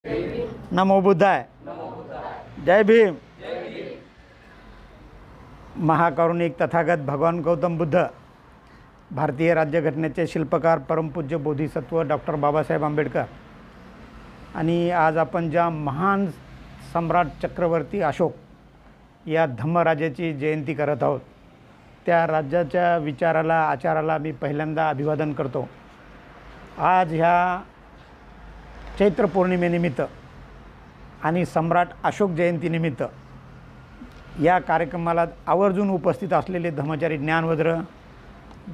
नमो बुद्धाय। जय भीम। महाकारुणिक तथागत भगवान गौतम बुद्ध, भारतीय राज्यघटनेचे शिल्पकार परमपूज्य बोधिसत्व डॉक्टर बाबासाहेब आंबेडकर आणि आज आपण ज्या महान सम्राट चक्रवर्ती अशोक या धम्मराजाची जयंती करत आहोत, त्या राज्याच्या विचाराला आचाराला मी पहिल्यांदा अभिवादन करतो। आज ह्या चैत्र पौर्णिमेनिमित्त आणि सम्राट अशोक जयंतीनिमित्त या कार्यक्रमाला आवर्जून उपस्थित असलेले धर्मचारी ज्ञानवज्र,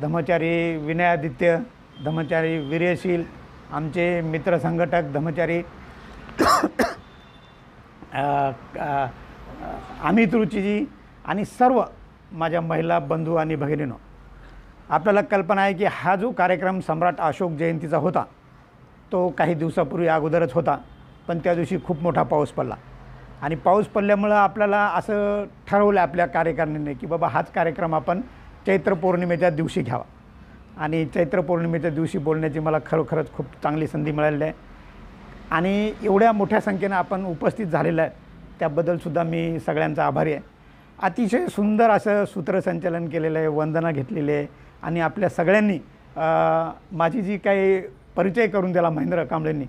धर्मचारी विनयादित्य, धर्मचारी वीर्यशील, आमचे मित्र संघटक धर्मचारी अमित रुचीजी आणि सर्व माझ्या महिला बंधू आणि भगिनींनो, आपल्याला कल्पना आहे की हा जो कार्यक्रम सम्राट अशोक जयंतीचा होता तो काही दिवसापूर्वी अगोदरच होता, पण त्या दिवशी खूप मोठा पाऊस पडला आणि पाऊस पडल्यामुळे आपल्याला असं ठरवलं आपल्या कार्यकारिणीने की बाबा हाच कार्यक्रम आपण चैत्र पौर्णिमेच्या दिवशी घ्यावा। आणि चैत्र पौर्णिमेच्या दिवशी बोलण्याची मला खरोखरच खूप चांगली संधी मिळालेली आहे आणि एवढ्या मोठ्या संख्येने आपण उपस्थित झालेलं आहे त्याबद्दलसुद्धा मी सगळ्यांचा आभारी आहे। अतिशय सुंदर असं सूत्रसंचालन केलेलं आहे, वंदना घेतलेली आहे आणि आपल्या सगळ्यांनी माझी जी काही परिचय करून दिला महेंद्र कांबळेंनी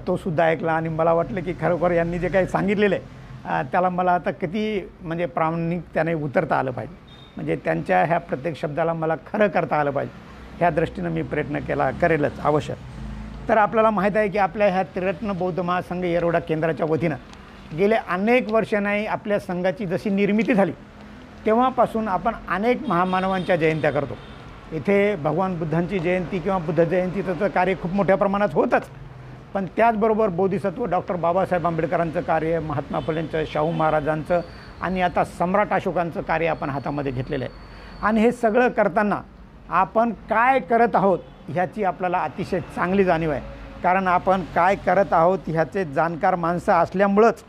तो सुद्धा ऐकला आणि मला वाटलं की खरोखर यांनी जे काही सांगितलेलं आहे त्याला मला आता किती म्हणजे प्रामाणिक त्याने उतरता आलं पाहिजे, म्हणजे त्यांच्या ह्या प्रत्येक शब्दाला मला खरं करता आलं पाहिजे, ह्या दृष्टीनं मी प्रयत्न करेलच अवश्य। तर आपल्याला माहीत आहे की आपल्या ह्या त्रिरत्न बौद्ध महासंघ येरवडा केंद्राच्या वतीनं गेले अनेक वर्षांनी आपल्या संघाची जशी निर्मिती झाली तेव्हापासून आपण अनेक महामानवांच्या जयंत्या करतो। इथे भगवान बुद्धांची जयंती किंवा बुद्ध जयंतीचं तर कार्य खूप मोठ्या प्रमाणात होतच, पण त्याचबरोबर बोधिसत्व डॉक्टर बाबासाहेब आंबेडकरांचं कार्य, महात्मा फुलेंचं, शाहू महाराजांचं आणि आता सम्राट अशोकांचं कार्य आपण हातामध्ये घेतलेलं आहे। आणि हे सगळं करताना आपण काय करत आहोत ह्याची आपल्याला अतिशय चांगली जाणीव आहे, कारण आपण काय करत आहोत ह्याचे जाणकार माणसं असल्यामुळंच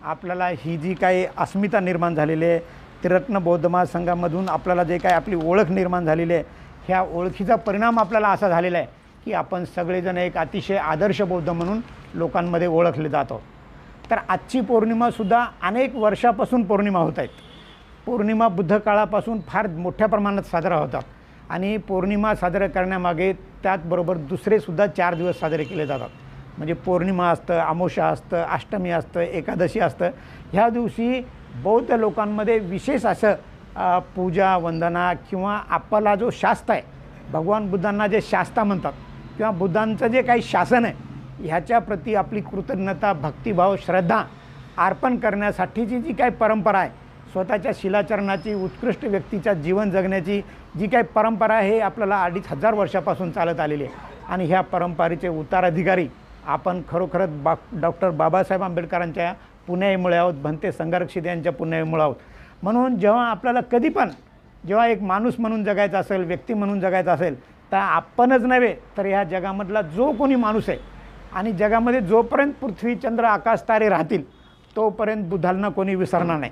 आपल्याला ही जी काही अस्मिता निर्माण झालेली आहे, त्रिरत्न बौद्ध महासंघामधून आपल्याला जे काही आपली ओळख निर्माण झालेली आहे, ह्या ओळखीचा परिणाम आपल्याला असा झालेला आहे की आपण सगळेजण एक अतिशय आदर्श बौद्ध म्हणून लोकांमध्ये ओळखले जात आहोत। तर आजची पौर्णिमासुद्धा अनेक वर्षापासून पौर्णिमा होत आहेत। पौर्णिमा बुद्ध काळापासून फार मोठ्या प्रमाणात साजरा होतात आणि पौर्णिमा साजरा करण्यामागे त्याचबरोबर दुसरेसुद्धा 4 दिवस साजरे केले जातात, म्हणजे पौर्णिमा असतं, अमावस्या असतं, अष्टमी असतं, एकादशी असतं। ह्या दिवशी बौद्ध लोकांमध्ये विशेष असं पूजा वंदना किंवा आपला जो शास्त्र आहे, भगवान बुद्धांना जे शास्त्र म्हणतात किंवा बुद्धांचं जे काही शासन आहे ह्याच्याप्रती आपली कृतज्ञता, भक्तिभाव, श्रद्धा अर्पण करण्यासाठीची जी काही परंपरा आहे, स्वतःच्या शिलाचरणाची, उत्कृष्ट व्यक्तीच्या जीवन जगण्याची जी काही परंपरा आहे हे आपल्याला 2500 वर्षापासून चालत आलेली आहे आणि ह्या परंपरेचे उत्तराधिकारी आपण खरोखरच डॉक्टर बाबासाहेब आंबेडकरांच्या पुण्याईमुळे आहोत, भंते संघरक्षित यांच्या पुण्याईमुळे आहोत। म्हणून जेव्हा आपल्याला कधी पण जेव्हा एक माणूस म्हणून जगायचा असेल, व्यक्ती म्हणून जगायचं असेल, तर आपणच नव्हे तर ह्या जगामधला जो कोणी माणूस आहे आणि जगामध्ये जोपर्यंत पृथ्वी चंद्र आकाश तारे राहतील तोपर्यंत बुद्धांना कोणी विसरणार नाही,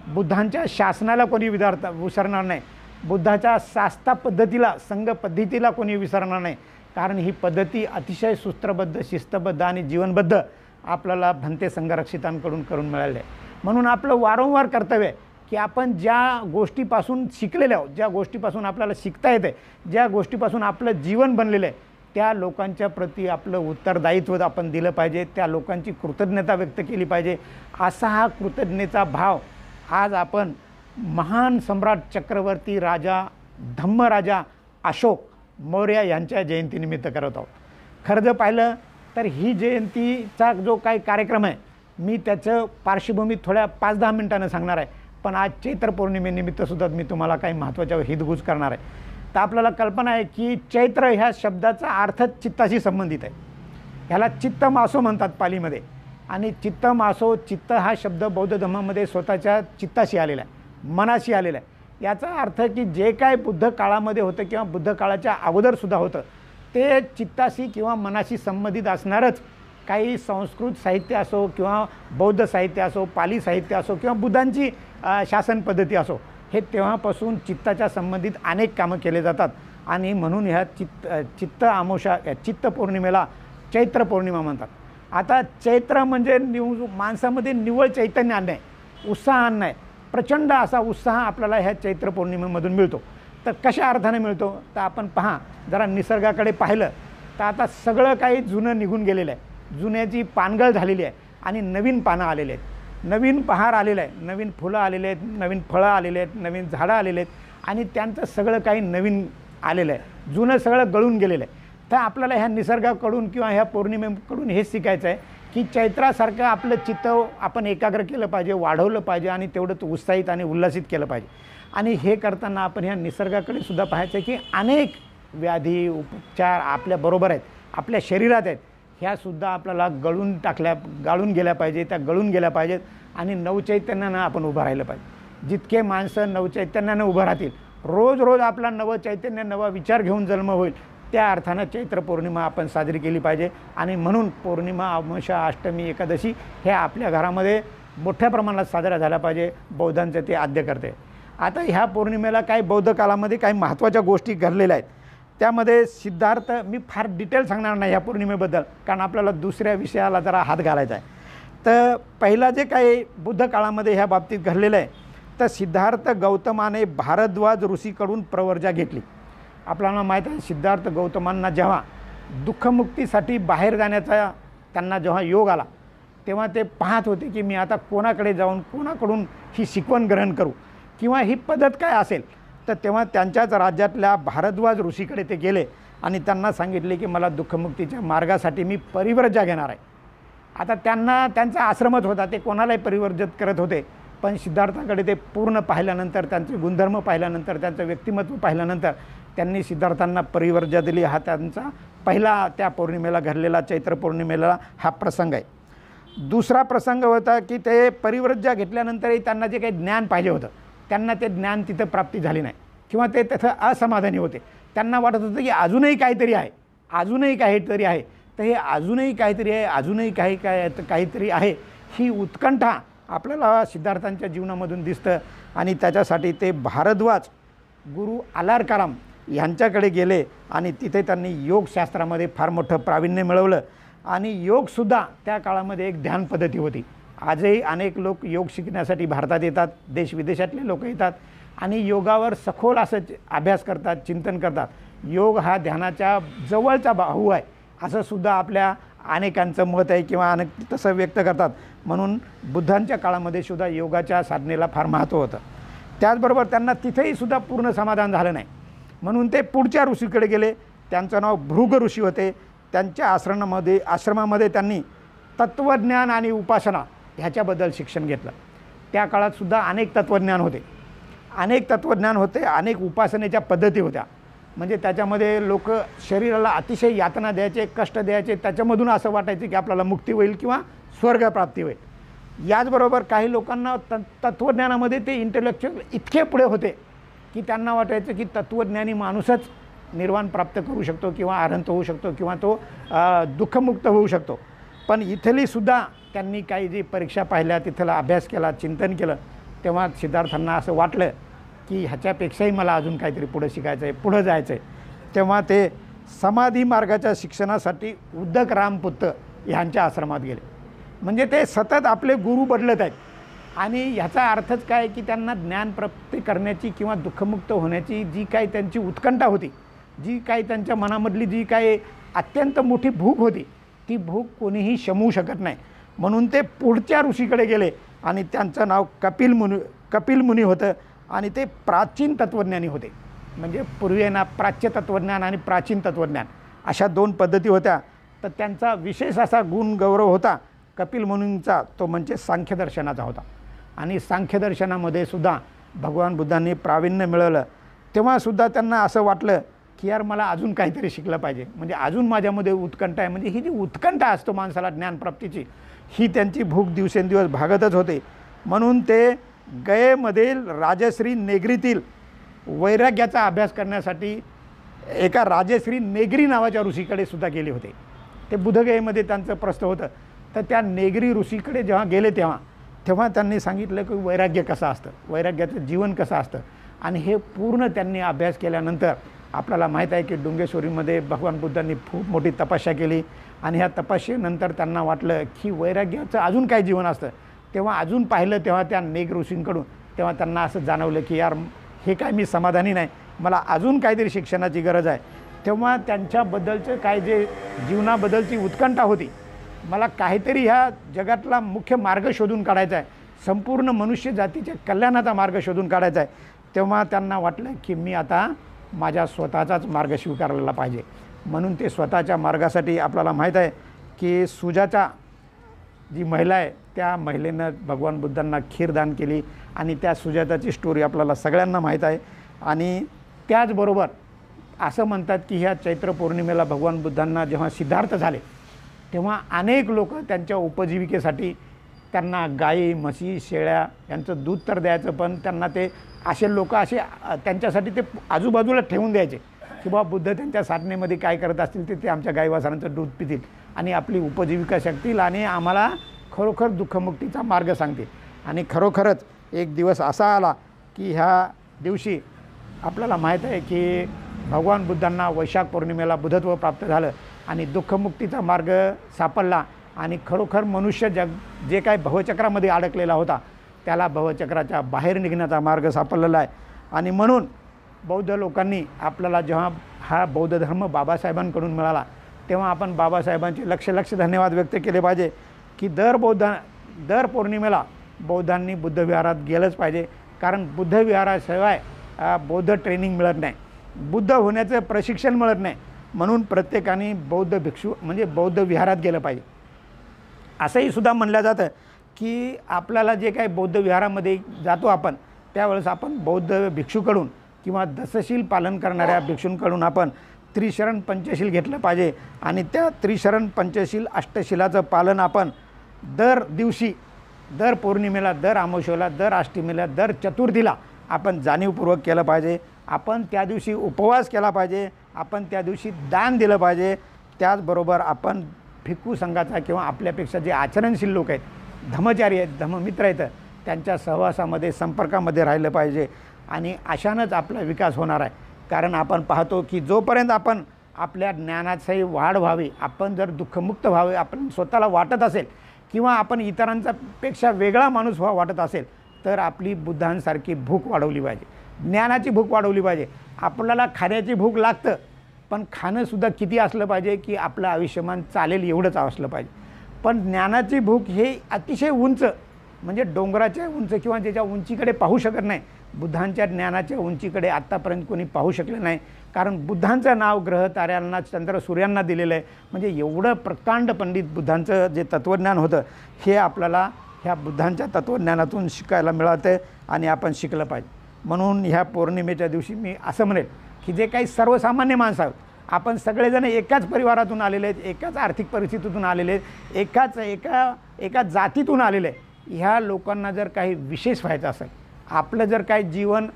बुद्धांच्या शासनाला कोणी विसरणार नाही, बुद्धाच्या शास्त्रा पद्धतीला, संघ पद्धतीला कोणी विसरणार नाही, कारण ही पद्धती अतिशय सूत्रबद्ध, शिस्तबद्ध आणि जीवनबद्ध आपल्याला भंते संघरक्षितांकडून करून मिळाले आहे। म्हणून आपलं वारंवार कर्तव्य आहे की आपण ज्या गोष्टीपासून शिकलेले आहोत, ज्या गोष्टीपासून आपल्याला शिकता येते, ज्या गोष्टीपासून आपलं जीवन बनलेलं आहे, त्या लोकांच्या प्रती आपलं उत्तरदायित्व आपण दिलं पाहिजे, त्या लोकांची कृतज्ञता व्यक्त केली पाहिजे। असा हा कृतज्ञतेचा भाव आज आपण महान सम्राट चक्रवर्ती राजा धम्मराजा अशोक मौर्य यांच्या जयंतीनिमित्त करत आहोत। खरं जर पाहिलं तर ही जयंतीचा जो काही कार्यक्रम आहे मी त्याचं पार्श्वभूमी थोड्या 5-10 मिनिटांनं सांगणार आहे, पण आज चैत्र पौर्णिमेनिमित्तसुद्धा मी तुम्हाला काही महत्त्वाच्या हितगुज करणार आहे। तर आपल्याला कल्पना आहे की चैत्र ह्या शब्दाचा अर्थ चित्ताशी संबंधित आहे, ह्याला चित्तमासो म्हणतात पालीमध्ये आणि चित्तमासो, चित्त हा शब्द बौद्ध धर्मामध्ये स्वतःच्या चित्ताशी आलेला आहे, मनाशी आलेला आहे। याचा अर्थ की जे काय बुद्ध काळामध्ये होतं किंवा बुद्ध काळाच्या अगोदरसुद्धा होतं ते चित्ताशी किंवा मनाशी संबंधित असणारच काही संस्कृत साहित्य असो किंवा बौद्ध साहित्य असो, पाली साहित्य असो किंवा बुद्धांची शासन पद्धती असो, हे तेव्हापासून चित्ताच्या संबंधित अनेक कामं केले जातात आणि म्हणून ह्या चित्त अमावस्या चित्त पौर्णिमेला चैत्र पौर्णिमा म्हणतात। आता चैत्र म्हणजे माणसामध्ये निव्वळ चैतन्य आणणं आहे, उत्साह आणणं आहे. प्रचंड असा उत्साह आपल्याला ह्या चैत्र पौर्णिमेमधून मिळतो. तर कशा अर्थाने मिळतो तर आपण पहा, जरा निसर्गाकडे पाहिलं तर आता सगळं काही जुनं निघून गेलेलं आहे, जुन्याची पानगळ झालेली आहे आणि नवीन पानं आलेले आहेत, नवीन बहार आलेलं आहे, नवीन फुलं आलेले आहेत, नवीन फळं आलेले आहेत, नवीन झाडं आलेले आहेत आणि त्यांचं सगळं काही नवीन आलेलं आहे, जुनं सगळं गळून गेलेलं आहे. तर आपल्याला ह्या निसर्गाकडून किंवा ह्या पौर्णिमेकडून हेच शिकायचं आहे की चैत्रासारखं आपलं चित्त आपण एकाग्र केलं पाहिजे, वाढवलं पाहिजे आणि तेवढंच उत्साहित आणि उल्हासित केलं पाहिजे. आणि हे करताना आपण ह्या निसर्गाकडे सुद्धा पाहायचं की अनेक व्याधी उपचार आपल्याबरोबर आहेत, आपल्या शरीरात आहेत, ह्यासुद्धा आपल्याला गाळून गेल्या पाहिजे, त्या गळून गेल्या पाहिजेत आणि नवचैतन्यानं आपण उभं राहिलं पाहिजे. जितके माणसं नवचैतन्यानं उभं राहतील, रोज रोज आपला नवं चैतन्य, नवा विचार घेऊन जन्म होईल, त्या अर्थानं चैत्र पौर्णिमा आपण साजरी केली पाहिजे. आणि म्हणून पौर्णिमा, अमावस्या, अष्टमी, एकादशी ह्या आपल्या घरामध्ये मोठ्या प्रमाणात साजरा झाला पाहिजे. बौद्धांचं ते आद्य करते. आता ह्या पौर्णिमेला काही बौद्ध काळामध्ये काही महत्त्वाच्या गोष्टी घडलेल्या आहेत. त्यामध्ये सिद्धार्थ, मी फार डिटेल सांगणार नाही ह्या पौर्णिमेबद्दल, कारण आपल्याला दुसऱ्या विषयाला जरा हात घालायचा आहे. तर पहिला जे काही बुद्ध काळामध्ये ह्या बाबतीत घडलेलं आहे, तर सिद्धार्थ गौतमाने भारद्वाज ऋषीकडून प्रवर्जा घेतली. आपल्याला माहीत आहे, सिद्धार्थ गौतमांना जेव्हा दुःखमुक्तीसाठी बाहेर जाण्याचा त्यांना जेव्हा योग आला, तेव्हा ते पाहत होते की मी आता कोणाकडे जाऊन कोणाकडून ही शिकवण ग्रहण करू किंवा ही पद्धत काय असेल. तर तेव्हा त्यांच्याच राज्यातल्या भारद्वाज ऋषीकडे ते गेले आणि त्यांना सांगितले की मला दुःखमुक्तीच्या मार्गासाठी मी परिव्रजा घेणार आहे. आता त्यांना त्यांचा आश्रमच होता, ते कोणालाही परिवर्जित करत होते. पण सिद्धार्थाकडे ते पूर्ण पाहिल्यानंतर, त्यांचे गुणधर्म पाहिल्यानंतर, त्यांचं व्यक्तिमत्व पाहिल्यानंतर त्यांनी सिद्धार्थांना परिवर्जा दिली. हा त्यांचा पहिला त्या पौर्णिमेला घडलेला, चैत्र पौर्णिमेला हा प्रसंग आहे. दुसरा प्रसंग होता की ते परिव्रजा घेतल्यानंतरही त्यांना जे काही ज्ञान पाहिजे होतं, त्यांना ते ज्ञान तिथं प्राप्ती झाली नाही किंवा ते तिथं असमाधानी होते. त्यांना वाटत होतं की अजूनही काहीतरी आहे, अजूनही काहीतरी आहे. तर हे अजूनही काहीतरी आहे, अजूनही काहीतरी आहे, ही उत्कंठा आपल्याला सिद्धार्थांच्या जीवनामधून दिसतं. आणि त्याच्यासाठी ते भारद्वाज गुरु आलारकाराम यांच्याकडे गेले आणि तिथे त्यांनी योगशास्त्रामध्ये फार मोठं प्रावीण्य मिळवलं. आणि योगसुद्धा त्या काळामध्ये एक ध्यान पद्धती होती. आजही अनेक लोक योग शिकण्यासाठी भारतात येतात, देशविदेशातले लोक येतात आणि योगावर सखोल असं अभ्यास करतात, चिंतन करतात. योग हा ध्यानाच्या जवळचा भाऊ आहे असं सुद्धा आपल्या अनेकांचं मत आहे किंवा अनेक तसं व्यक्त करतात. म्हणून बुद्धांच्या काळामध्ये सुद्धा योगाच्या साधनेला फार महत्त्व होतं. त्याचबरोबर त्यांना तिथेही सुद्धा पूर्ण समाधान झालं नाही, म्हणून ते पुढच्या ऋषीकडे गेले. त्यांचं नाव भृग ऋषी होते. त्यांच्या आश्रमामध्ये त्यांनी तत्त्वज्ञान आणि उपासना ह्याच्याबद्दल शिक्षण घेतलं. त्या काळातसुद्धा अनेक तत्त्वज्ञान होते, अनेक उपासनेच्या पद्धती होत्या. म्हणजे त्याच्यामध्ये लोक शरीराला अतिशय यातना द्यायचे, कष्ट द्यायचे, त्याच्यामधून असं वाटायचं की आपल्याला मुक्ती होईल किंवा स्वर्गप्राप्ती होईल. याचबरोबर काही लोकांना तत्त्वज्ञानामध्ये ते इंटेलेक्च्युअल इतके पुढे होते की त्यांना वाटायचं की तत्त्वज्ञानी माणूसच निर्वाण प्राप्त करू शकतो किंवा अनंत होऊ शकतो किंवा तो दुःखमुक्त होऊ शकतो. पण इथलीसुद्धा त्यांनी काही जी परीक्षा पाहिल्या, तिथला अभ्यास केला, चिंतन केलं, तेव्हा सिद्धार्थांना असं वाटलं की ह्याच्यापेक्षाही मला अजून काहीतरी पुढं शिकायचं आहे, पुढं जायचं आहे. तेव्हा ते समाधी मार्गाच्या शिक्षणासाठी उद्दक रामपुत्र ह्यांच्या आश्रमात गेले. म्हणजे ते सतत आपले गुरु बदलत आहेत. आणि ह्याचा अर्थच काय की त्यांना ज्ञानप्राप्ती करण्याची किंवा दुःखमुक्त होण्याची जी काही त्यांची उत्कंठा होती, जी काही त्यांच्या मनामधली जी काही अत्यंत मोठी भूक होती, ती भूक कोणीही शमवू शकत नाही. म्हणून ते पुढच्या ऋषीकडे गेले आणि त्यांचं नाव कपिल मुनी होतं आणि ते प्राचीन तत्त्वज्ञानी होते. म्हणजे पूर्वी ना प्राच्य तत्त्वज्ञान आणि प्राचीन तत्त्वज्ञान अशा दोन पद्धती होत्या. तर त्यांचा विशेष असा गुण गौरव होता कपिल मुनींचा, तो म्हणजे सांख्यदर्शनाचा होता. आणि सांख्यदर्शनामध्ये सुद्धा भगवान बुद्धांनी प्रावीण्य मिळवलं. तेव्हासुद्धा त्यांना असं वाटलं की यार मला अजून काहीतरी शिकलं पाहिजे, म्हणजे अजून माझ्यामध्ये उत्कंठा आहे. म्हणजे ही जी उत्कंठा असतो माणसाला ज्ञानप्राप्तीची, ही त्यांची भूक दिवसेंदिवस भागतच होते. म्हणून ते गयेमधील राजश्री नेगरीतील वैराग्याचा अभ्यास करण्यासाठी एका राजश्री नेगरी नावाच्या ऋषीकडे सुद्धा गेले होते. ते बुधगयेमध्ये त्यांचं प्रस्थ होतं. तर त्या नेगरी ऋषीकडे जेव्हा गेले तेव्हा त्यांनी सांगितलं की वैराग्य कसं असतं, वैराग्याचं जीवन कसं असतं. आणि हे पूर्ण त्यांनी अभ्यास केल्यानंतर आपल्याला माहीत आहे की डुंगेश्वरीमध्ये भगवान बुद्धांनी खूप मोठी तपस्या केली आणि ह्या तपस्येनंतर त्यांना वाटलं की वैराग्याचं अजून काय जीवन असतं. तेव्हा अजून पाहिलं तेव्हा त्या नेग ऋषींकडून, तेव्हा त्यांना असं जाणवलं की यार हे काय मी समाधानी नाही, मला अजून काहीतरी शिक्षणाची गरज आहे. तेव्हा त्यांच्याबद्दलचं काय जे जीवनाबद्दलची उत्कंठा होती, मला काहीतरी ह्या जगातला मुख्य मार्ग शोधून काढायचा आहे, संपूर्ण मनुष्य जातीच्या कल्याणाचा मार्ग शोधून काढायचा आहे. तेव्हा त्यांना वाटलं की मी आता माझ्या स्वतःचाच मार्ग स्वीकारलेला पाहिजे. म्हणून ते स्वतःच्या मार्गासाठी आपल्याला माहीत आहे की सुजाता जी महिला आहे त्या महिलेनं भगवान बुद्धांना खीर दान केली आणि त्या सुजाताची स्टोरी आपल्याला सगळ्यांना माहीत आहे. आणि त्याचबरोबर असं म्हणतात की ह्या चैत्र पौर्णिमेला भगवान बुद्धांना जेव्हा सिद्धार्थ झाले तेव्हा अनेक लोक त्यांच्या उपजीविकेसाठी त्यांना गाई म्हशी शेळ्या यांचं दूध तर द्यायचं, पण त्यांना ते असे लोक असे त्यांच्यासाठी ते आजूबाजूला ठेवून द्यायचे की बाबा बुद्ध त्यांच्या साधनेमध्ये काय करत असतील ते आमच्या गाईवासरांचं दूध पितील आणि आपली उपजीविका शकतील आणि आम्हाला खरोखर दुःखमुक्तीचा मार्ग सांगतील. आणि खरोखरच एक दिवस असा आला की ह्या दिवशी आपल्याला माहीत आहे की भगवान बुद्धांना वैशाख पौर्णिमेला बुद्धत्व प्राप्त झालं आणि दुःखमुक्तीचा मार्ग सापडला आणि खरोखर मनुष्य जे काय भवचक्रामध्ये अडकलेला होता त्याला भवचक्राच्या बाहेर निघण्याचा मार्ग सापडलेला आहे. आणि म्हणून बौद्ध लोकांनी आपल्याला जेव्हा हा बौद्ध धर्म बाबासाहेबांकडून मिळाला तेव्हा आपण बाबासाहेबांचे लक्ष धन्यवाद व्यक्त केले पाहिजे की दर पौर्णिमेला बौद्धांनी बुद्धविहारात गेलंच पाहिजे. कारण बुद्धविहाराशिवाय बौद्ध ट्रेनिंग मिळत नाही, बुद्ध होण्याचं प्रशिक्षण मिळत नाही. म्हणून प्रत्येकाने बौद्ध भिक्षू म्हणजे बौद्ध विहारात गेलं पाहिजे. असंही सुद्धा म्हणलं जातं की आपल्याला जे काही बौद्ध विहारामध्ये जातो आपण त्यावेळेस आपण बौद्ध भिक्षूकडून किंवा दशशील पालन करणाऱ्या भिक्षूंकडून आपण त्रिशरण पंचशील घेतलं पाहिजे आणि त्या त्रिशरण पंचशील अष्टशिलाचं पालन आपण दर दिवशी, दर पौर्णिमेला, दर अमावस्येला, दर अष्टमीला, दर चतुर्थीला आपण जाणीवपूर्वक केलं पाहिजे. आपण त्या दिवशी उपवास केला पाहिजे, आपण त्या दिवशी दान दिलं पाहिजे. त्याचबरोबर आपण भिक्खू संघाचा किंवा आपल्यापेक्षा जे आचरणशील लोक आहेत, धम्मचारी आहेत, धम्ममित्र आहेत, त्यांच्या सहवासामध्ये संपर्कामध्ये राहिलं पाहिजे आणि अशानंच आपला विकास होणार आहे. कारण आपण पाहतो की जोपर्यंत आपण आपल्या ज्ञानाचाही वाढ व्हावी, आपण जर दुःखमुक्त व्हावे, आपण स्वतःला वाटत असेल किंवा आपण इतरांचा पेक्षा वेगळा माणूस वाटत असेल तर आपली बुद्धांसारखी भूक वाढवली पाहिजे, ज्ञानाची भूक वाढवली पाहिजे. आपल्याला खाण्याची भूक लागतं, पण खाणंसुद्धा किती असलं पाहिजे की आपलं आयुष्यमान चालेल एवढंच असलं पाहिजे. पण ज्ञानाची भूक हे अतिशय उंच म्हणजे डोंगराच्या उंच किंवा ज्याच्या उंचीकडे पाहू शकत नाही. बुद्धांच्या ज्ञानाच्या उंचीकडे आत्तापर्यंत कोणी पाहू शकले नाही. कारण बुद्धांचं नाव ग्रह ताऱ्यांना, चंद्र सूर्यांना दिलेलं आहे. म्हणजे एवढं प्रकांड पंडित बुद्धांचं जे तत्त्वज्ञान होतं हे आपल्याला ह्या बुद्धांच्या तत्त्वज्ञानातून शिकायला मिळतं आणि आपण शिकलं पाहिजे. म्हणून ह्या पौर्णिमेच्या दिवशी मी असं म्हणेल की जे काही सर्वसामान्य माणसं आहोत, आपण सगळेजण एकाच परिवारातून आलेले आहेत, एकाच आर्थिक परिस्थितीतून आलेले आहेत, एका जातीतून आलेले आहे. ह्या लोकांना जर काही विशेष व्हायचं असेल, आपलं जर काही जीवन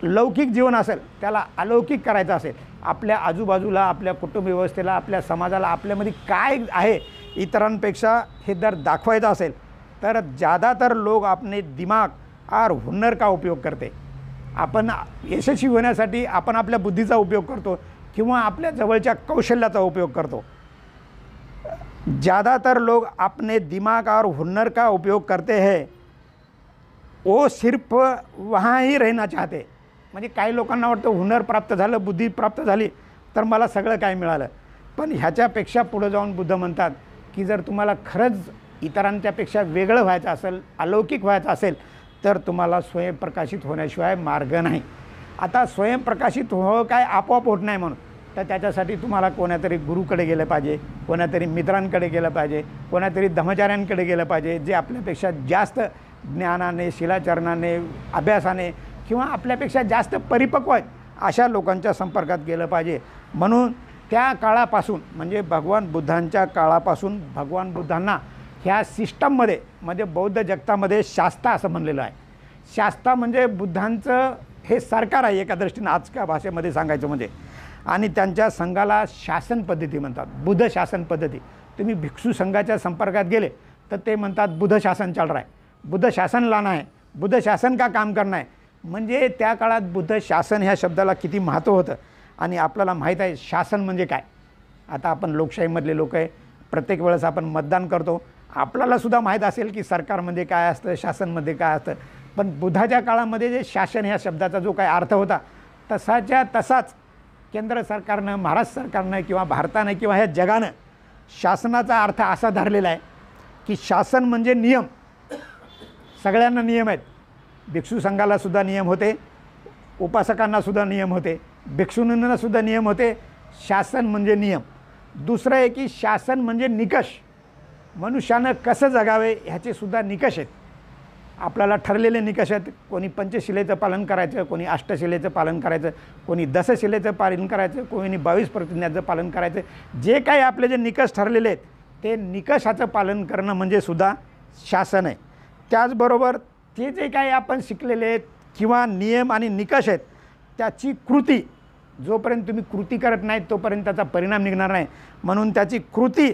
लौकिक जीवन असेल त्याला अलौकिक करायचं असेल, आपल्या आजूबाजूला, आपल्या कुटुंब व्यवस्थेला, आपल्या समाजाला आपल्यामध्ये काय आहे इतरांपेक्षा हे जर दाखवायचं असेल तर ज़्यादातर लोग अपने दिमाग और हुनर का उपयोग करते. आपण यशस्वी होण्यासाठी आपण आपल्या बुद्धीचा उपयोग करतो किंवा आपल्या जवळच्या कौशल्याचा उपयोग करतो. ज़्यादातर लोग अपने दिमाग और हुनर का उपयोग करते हैं, वो सिर्फ वहाँ ही रहना चाहते. म्हणजे काही लोकांना वाटतं हुनर प्राप्त झालं, बुद्धी प्राप्त झाली तर मला सगळं काय मिळालं. पण ह्याच्यापेक्षा पुढे जाऊन बुद्ध म्हणतात की जर तुम्हाला खरंच इतरांच्यापेक्षा वेगळं व्हायचं असेल, अलौकिक व्हायचं असेल तर तुम्हाला स्वयंप्रकाशित होण्याशिवाय मार्ग नाही. आता स्वयंप्रकाशित हो काय आपोआप होत नाही म्हणून, तर त्याच्यासाठी तुम्हाला कोणातरी गुरुकडे गेलं पाहिजे, कोणातरी मित्रांकडे गेलं पाहिजे, कोणातरी धर्मचाऱ्यांकडे गेलं पाहिजे जे आपल्यापेक्षा जास्त ज्ञानाने, शिलाचरणाने, अभ्यासाने किंवा आपल्यापेक्षा जास्त परिपक्व आहेत अशा लोकांच्या संपर्कात गेलं पाहिजे. म्हणून त्या काळापासून म्हणजे भगवान बुद्धांच्या काळापासून भगवान बुद्धांना ह्या सिस्टममध्ये म्हणजे बौद्ध जगतामध्ये शास्ता असं म्हणलेलं आहे. शास्ता म्हणजे बुद्धांचं हे सरकार आहे एका दृष्टीनं आजच्या भाषेमध्ये सांगायचं म्हणजे. आणि त्यांच्या संघाला शासन पद्धती म्हणतात, बुद्ध शासन पद्धती. तुम्ही भिक्षू संघाच्या संपर्कात गेले तर ते म्हणतात बुद्ध शासन चल रहा है, बुद्ध शासन लाना है, बुद्ध शासन का काम करना है. म्हणजे त्या काळात बुद्ध शासन ह्या शब्दाला किती महत्त्व होतं. आणि आपल्याला माहीत आहे शासन म्हणजे काय. आता आपण लोकशाहीमधले लोक आहे, प्रत्येक वेळेस आपण मतदान करतो, आपल्यालासुद्धा माहीत असेल की सरकारमध्ये काय असतं, शासनमध्ये काय असतं. पण बुद्धाच्या काळामध्ये जे शासन ह्या शब्दाचा जो काय अर्थ होता तसाच्या तसाच केंद्र सरकारनं, महाराष्ट्र सरकारनं किंवा भारतानं किंवा ह्या जगानं शासनाचा अर्थ असा धरलेला आहे की शासन म्हणजे नियम. सगळ्यांना नियम आहेत. भिक्षू संघालासुद्धा नियम होते, उपासकांनासुद्धा नियम होते, भिक्षुणींनासुद्धा नियम होते. शासन म्हणजे नियम. दुसरं आहे की शासन म्हणजे निकष. मनुष्यानं कसं जगावे ह्याचेसुद्धा निकष आहेत. आपल्याला ठरलेले निकष आहेत. कोणी पंचशिलेचं पालन करायचं, कोणी अष्टशिलेचं पालन करायचं, कोणी दशशिलेचं पालन करायचं, कोणी 22 प्रतिज्ञाचं पालन करायचं. जे काही आपले जे निकष ठरलेले आहेत ते निकषाचं पालन करणं म्हणजे सुद्धा शासन आहे. त्याचबरोबर ते जे काही आपण शिकलेले आहेत किंवा नियम आणि निकष आहेत त्याची कृती, जोपर्यंत तुम्ही कृती करत नाहीत तोपर्यंत त्याचा परिणाम निघणार नाही. म्हणून त्याची कृती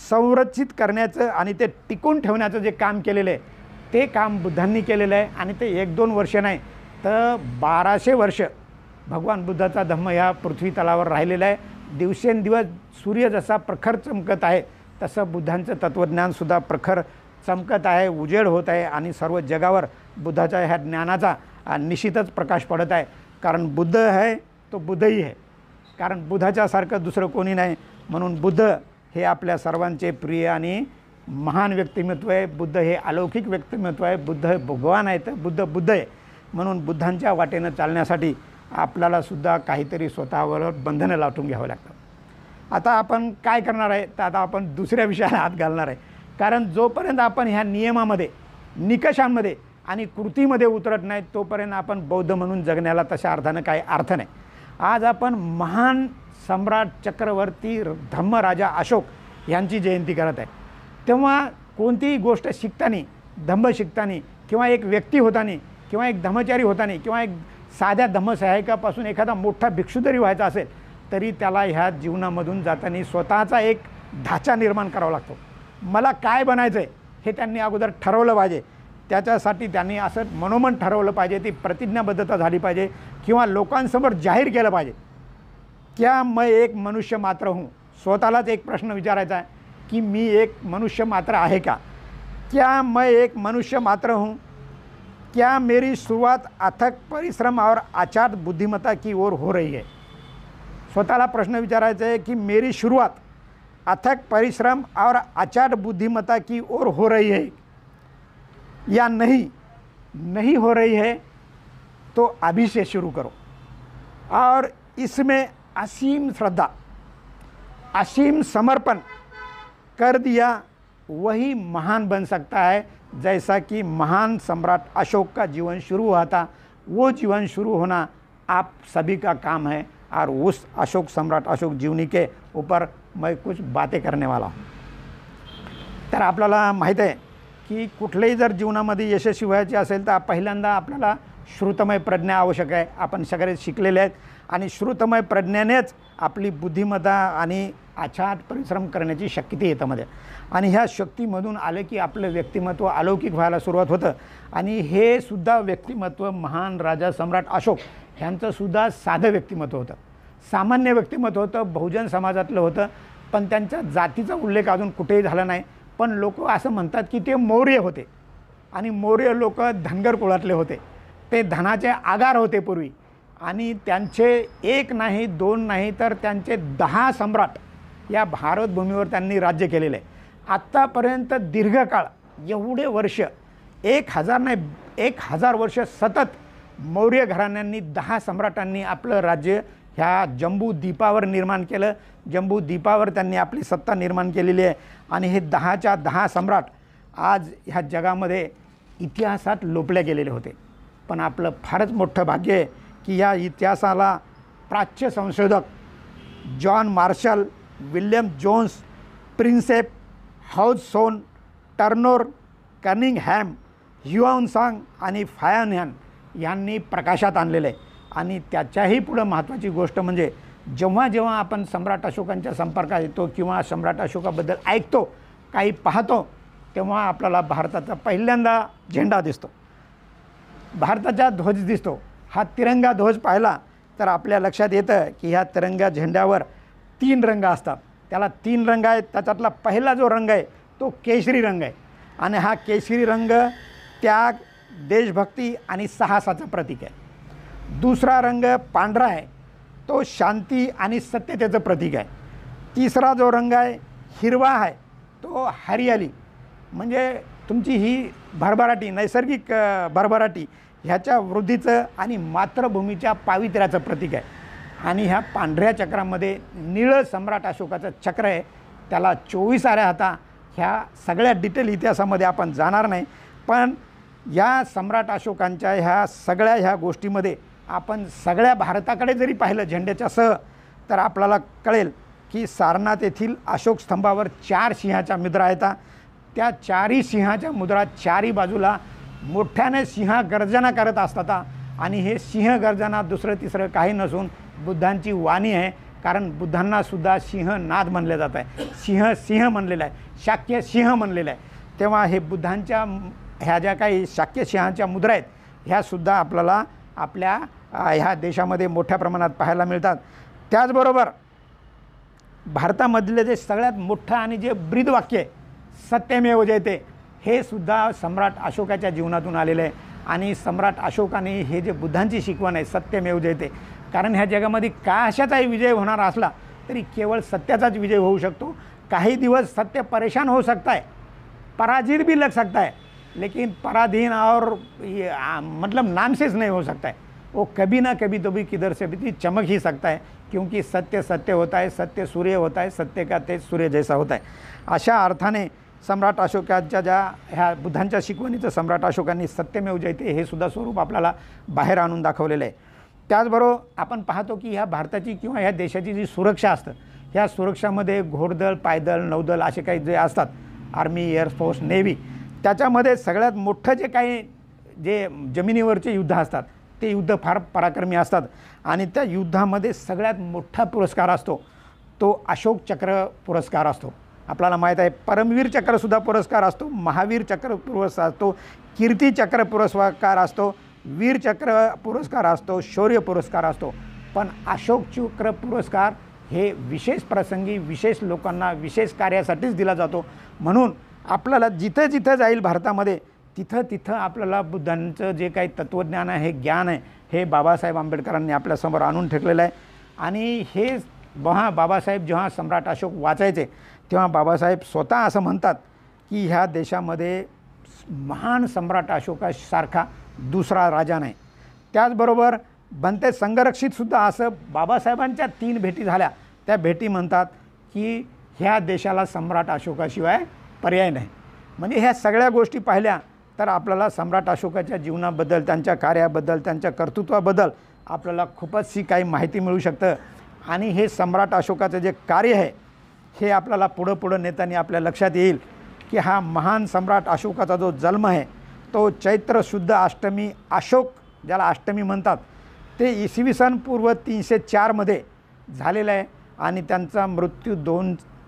संरक्षित करण्याचं आणि ते टिकून ठेवण्याचं जे काम केलेलं आहे ते काम बुद्धांनी केलेलं आहे. आणि ते 1-2 वर्ष नाही तर 1200 वर्ष भगवान बुद्धाचा धम्म ह्या पृथ्वी तलावर राहिलेला आहे. दिवसेंदिवस सूर्य जसा प्रखर चमकत आहे तसं बुद्धांचं तत्त्वज्ञानसुद्धा प्रखर चमकत आहे, उजेड होत आहे आणि सर्व जगावर बुद्धाच्या ह्या ज्ञानाचा निश्चितच प्रकाश पडत आहे. कारण बुद्ध आहे तो बुद्धही आहे. कारण बुद्धाच्यासारखं दुसरं कोणी नाही. म्हणून बुद्ध हे आपल्या सर्वांचे प्रिय आणि महान व्यक्तिमत्व आहे. बुद्ध हे अलौकिक व्यक्तिमत्व आहे. बुद्ध हे भगवान आहेत. बुद्ध आहे. म्हणून बुद्धांच्या वाटेनं चालण्यासाठी आपल्यालासुद्धा काहीतरी स्वतःवर बंधनं लावून घ्यावं लागतं. आता आपण काय करणार आहे तर आता आपण दुसऱ्या विषयाला हात घालणार आहे. कारण जोपर्यंत आपण ह्या नियमामध्ये, निकषांमध्ये आणि कृतीमध्ये उतरत नाही तोपर्यंत आपण बौद्ध म्हणून जगण्याला तशा अर्थानं काही अर्थ नाही. आज आपण महान सम्राट चक्रवर्ती धम्मराजा अशोक यांची जयंती करत आहे. तेव्हा कोणतीही गोष्ट शिकताना, धम्म शिकताना किंवा एक व्यक्ती होताना किंवा एक धम्मचारी होताना किंवा एक साध्या धम्मसहायकापासून एखादा मोठा भिक्षू जरी व्हायचा असेल तरी त्याला ह्या जीवनामधून जाताना स्वतःचा एक ढाचा निर्माण करावा लागतो. मला काय बनायचं आहे हे त्यांनी अगोदर ठरवलं पाहिजे. त्याच्यासाठी त्यांनी असं मनोमन ठरवलं पाहिजे, ती प्रतिज्ञाबद्धता झाली पाहिजे किंवा लोकांसमोर जाहीर केलं पाहिजे. क्या मैं एक मनुष्य मात्र हूँ. स्वतःलाच एक प्रश्न विचारायचा आहे की मी एक मनुष्य मात्र आहे का. क्या मैं एक मनुष्य मात्र हूँ. क्या मेरी शुरुआत अथक परिश्रम और अचाट बुद्धिमत्ता की ओर हो रही है. स्वतःला प्रश्न विचारायचा आहे की मेरी शुरुआत अथक परिश्रम और अचाट बुद्धिमत्ता की ओर हो रही है या नहीं हो रही है तो अभी से शुरू करो. और इसमें असीम श्रद्धा, असीम समर्पण कर दिया वही महान बन सकता है. जैसा कि महान सम्राट अशोक का जीवन शुरू हुआ था, वो जीवन शुरू होना आप सभी का काम है. और उस अशोक सम्राट अशोक जीवनी के ऊपर मैं कुछ बातें करने वाला हूँ. तर आपल्याला माहीत आहे की कुठलेही जर जीवनामध्ये यशस्वी व्हायचे असेल तर पहिल्यांदा आपल्याला श्रुतमय प्रज्ञा आवश्यक आहे. आपण सगळे शिकलेले आहेत आणि श्रुतमय प्रज्ञेनेच आपली बुद्धिमत्ता आणि अचाट परिश्रम करण्याची शक्ती येतं मध्ये. आणि ह्या शक्तीमधून आले की आपलं व्यक्तिमत्व अलौकिक व्हायला सुरुवात होतं. आणि हे सुद्धा व्यक्तिमत्व महान राजा सम्राट अशोक ह्यांचंसुद्धा साधं व्यक्तिमत्व होतं, सामान्य व्यक्तिमत्व होतं, बहुजन समाजातलं होतं. पण त्यांच्या जातीचा उल्लेख अजून कुठेही झाला नाही. पण लोक असं म्हणतात की ते मौर्य होते आणि मौर्य लोक धनगर कुळातले होते. ते धनाचे आगार होते पूर्वी. आणि त्यांचे एक नाही, दोन नाही तर त्यांचे 10 सम्राट या भारतभूमीवर त्यांनी राज्य केलेलं आहे. आत्तापर्यंत दीर्घकाळ एवढे वर्ष 1000 नाही 1000 वर्ष सतत मौर्य घराण्यांनी 10 सम्राटांनी आपलं राज्य ह्या जम्बूद्वीपावर निर्माण केलं. जम्बूद्वीपावर त्यांनी आपली सत्ता निर्माण केलेली आहे. आणि हे 10च्या 10 सम्राट आज ह्या जगामध्ये इतिहासात लोपले गेलेले होते. पण आपलं फारच मोठं भाग्य आहे की या इतिहासाला प्राच्य संशोधक John Marshall, William Jones, Prinsep, हाउससोन, टर्नोर, कनिंगहॅम, ह्युआनसांग आणि फायनहॅन यांनी प्रकाशात आणलेलं आहे. आणि त्याच्याही पुढं महत्त्वाची गोष्ट म्हणजे जेव्हा जेव्हा आपण सम्राट अशोकांच्या संपर्कात येतो किंवा सम्राट अशोकाबद्दल ऐकतो, काही पाहतो, तेव्हा आपल्याला भारताचा पहिल्यांदा झेंडा दिसतो, भारताचा ध्वज दिसतो. हा तिरंगा ध्वज पाहिला तर आपल्या लक्षात येतं की ह्या तिरंगा झेंड्यावर 3 रंग असतात. त्याला 3 रंग आहेत. त्याच्यातला पहिला जो रंग आहे तो केशरी रंग आहे आणि हा केशरी रंग त्याग, देशभक्ती आणि साहसाचं प्रतीक आहे. दुसरा रंग पांढरा आहे, तो शांती आणि सत्यतेचं प्रतीक आहे. तिसरा जो रंग आहे हिरवा आहे, तो हरियाली म्हणजे तुमची ही भरभराटी, नैसर्गिक भरभराटी ह्याच्या वृद्धीचं आणि मातृभूमीच्या पावित्र्याचं प्रतीक आहे. आणि ह्या पांढऱ्या चक्रामध्ये निळं सम्राट अशोकाचं चक्र आहे, त्याला 24 आऱ्या होता. ह्या सगळ्या डिटेल इतिहासामध्ये आपण जाणार नाही, पण या सम्राट अशोकांच्या ह्या गोष्टीमध्ये आपण सगळ्या भारताकडे जरी पाहिलं झेंड्याच्या सह, तर आपल्याला कळेल की सारनाथ येथील अशोक स्तंभावर 4 सिंहाच्या मुद्रा आहेत. त्या 4ही सिंहाच्या मुद्रा 4ही बाजूला मोठ्याने सिंह गर्जना करत असतात आणि हे सिंह गर्जना दुसरं तिसरं काही नसून बुद्धांची वाणी आहे. कारण बुद्धांना सुद्धा सिंहनाद म्हणले जात आहे, सिंह म्हणलेलं आहे, शाक्य सिंह म्हणलेलं आहे. तेव्हा हे बुद्धांच्या ह्या ज्या काही शाक्य सिंहाच्या मुद्रा आहेत ह्यासुद्धा आपल्याला आपल्या ह्या देशामध्ये मोठ्या प्रमाणात पाहायला मिळतात. त्याचबरोबर भारतामधले जे सगळ्यात मोठं आणि जे ब्रीदवाक्य आहे सत्यमेव जयते, हे सुद्धा सम्राट अशोकाच्या जीवनातून आलेलं आहे. आणि सम्राट अशोकाने हे जे बुद्धांची शिकवण आहे सत्यमेव जयते, कारण ह्या जगामध्ये कशाचाही विजय होणार असला तरी केवळ सत्याचाच विजय होऊ शकतो. काही दिवस सत्य परेशान हो सकता है, पराजित भी लग सकता है, लेकिन पराधीन और मतलब नामशेष नहीं हो सकता है. वो कभी ना कभी तो भी किधर से भी चमक ही सकता है, क्योंकि सत्य सत्य होता है, सत्य सूर्य होता है, सत्य का तेज सूर्य जैसा होता है. अशा अर्थाने सम्राट अशोकाच्या ज्या ह्या बुद्धांच्या शिकवणीचं सम्राट अशोकांनी सत्यमेव जयते हे सुद्धा स्वरूप आपल्याला बाहेर आणून दाखवलेलं आहे. त्याचबरोबर आपण पाहतो की ह्या भारताची किंवा ह्या देशाची जी सुरक्षा असतं, ह्या सुरक्षामध्ये घोडदळ, पायदळ, नौदल असे काही जे असतात, आर्मी, एअरफोर्स, नेव्ही, त्याच्यामध्ये सगळ्यात मोठं जे जमिनीवरचे युद्ध असतात ते युद्ध फार पराक्रमी असतात. आणि त्या युद्धामध्ये सगळ्यात मोठा पुरस्कार असतो तो अशोक चक्र पुरस्कार असतो. आपल्याला माहीत आहे परमवीर चक्रसुद्धा पुरस्कार असतो, महावीर चक्र पुरस्कार असतो, कीर्ती चक्र पुरस्कार असतो, वीर चक्र पुरस्कार असतो, शौर्य पुरस्कार असतो. पण अशोक चक्र पुरस्कार हे विशेष प्रसंगी, विशेष लोकांना, विशेष कार्यासाठीच दिला जातो. म्हणून आपल्याला जिथं जिथं जाईल भारतामध्ये तिथं तिथं आपल्याला बुद्धांचं जे काही तत्त्वज्ञान आहे, ज्ञान आहे, हे बाबासाहेब आंबेडकरांनी आपल्यासमोर आणून ठेवलेलं आहे. आणि हे बाबासाहेब जेव्हा सम्राट अशोक वाचायचे तेव्हा बाबासाहेब स्वतः असं म्हणतात की ह्या देशामध्ये महान सम्राट अशोकासारखा दुसरा राजा नाही. त्याचबरोबर बनते संरक्षितसुद्धा असं बाबासाहेबांच्या 3 भेटी झाल्या, त्या भेटी म्हणतात की ह्या देशाला सम्राट अशोकाशिवाय पर्याय नाही. म्हणजे ह्या सगळ्या गोष्टी पाहिल्या तर आपल्याला सम्राट अशोकाच्या जीवनाबद्दल, त्यांच्या कार्याबद्दल, त्यांच्या कर्तृत्वाबद्दल आपल्याला खूपच काही माहिती मिळू शकतं. आणि हे सम्राट अशोकाचं जे कार्य आहे हे आपल्याला पुढं नेताना आपल्या लक्षात येईल की हा महान सम्राट अशोकाचा जो जन्म आहे तो चैत्र शुद्ध अष्टमी, अशोक ज्याला अष्टमी म्हणतात, ते इसवी सन पूर्व 304 मध्ये झालेला आहे. आणि त्यांचा मृत्यू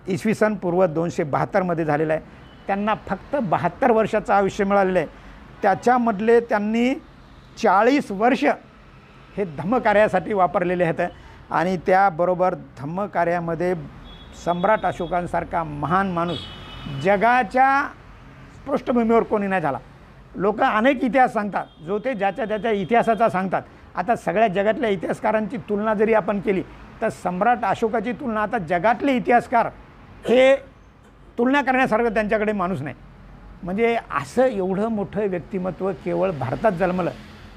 इसवी सन पूर्व 272 मध्ये झालेला आहे. त्यांना फक्त 72 वर्षाचं आयुष्य मिळालेलं आहे. त्याच्यामधले त्यांनी 40 वर्ष हे धम्मकार्यासाठी वापरलेले आहेत. आणि त्याबरोबर धम्मकार्यामध्ये सम्राट अशोकांसारखा महान माणूस जगाच्या पृष्ठभूमीवर कोणी नाही झाला. लोक अनेक इतिहास सांगतात, जो ते ज्याच्या त्याच्या इतिहासाचा सांगतात. आता सगळ्या जगातल्या इतिहासकारांची तुलना जरी आपण केली तर सम्राट अशोकाची तुलना आता जगातले इतिहासकार हे तुलना करण्यासारखं त्यांच्याकडे माणूस नाही. म्हणजे असं एवढं मोठं व्यक्तिमत्व केवळ भारतात जन्मलं,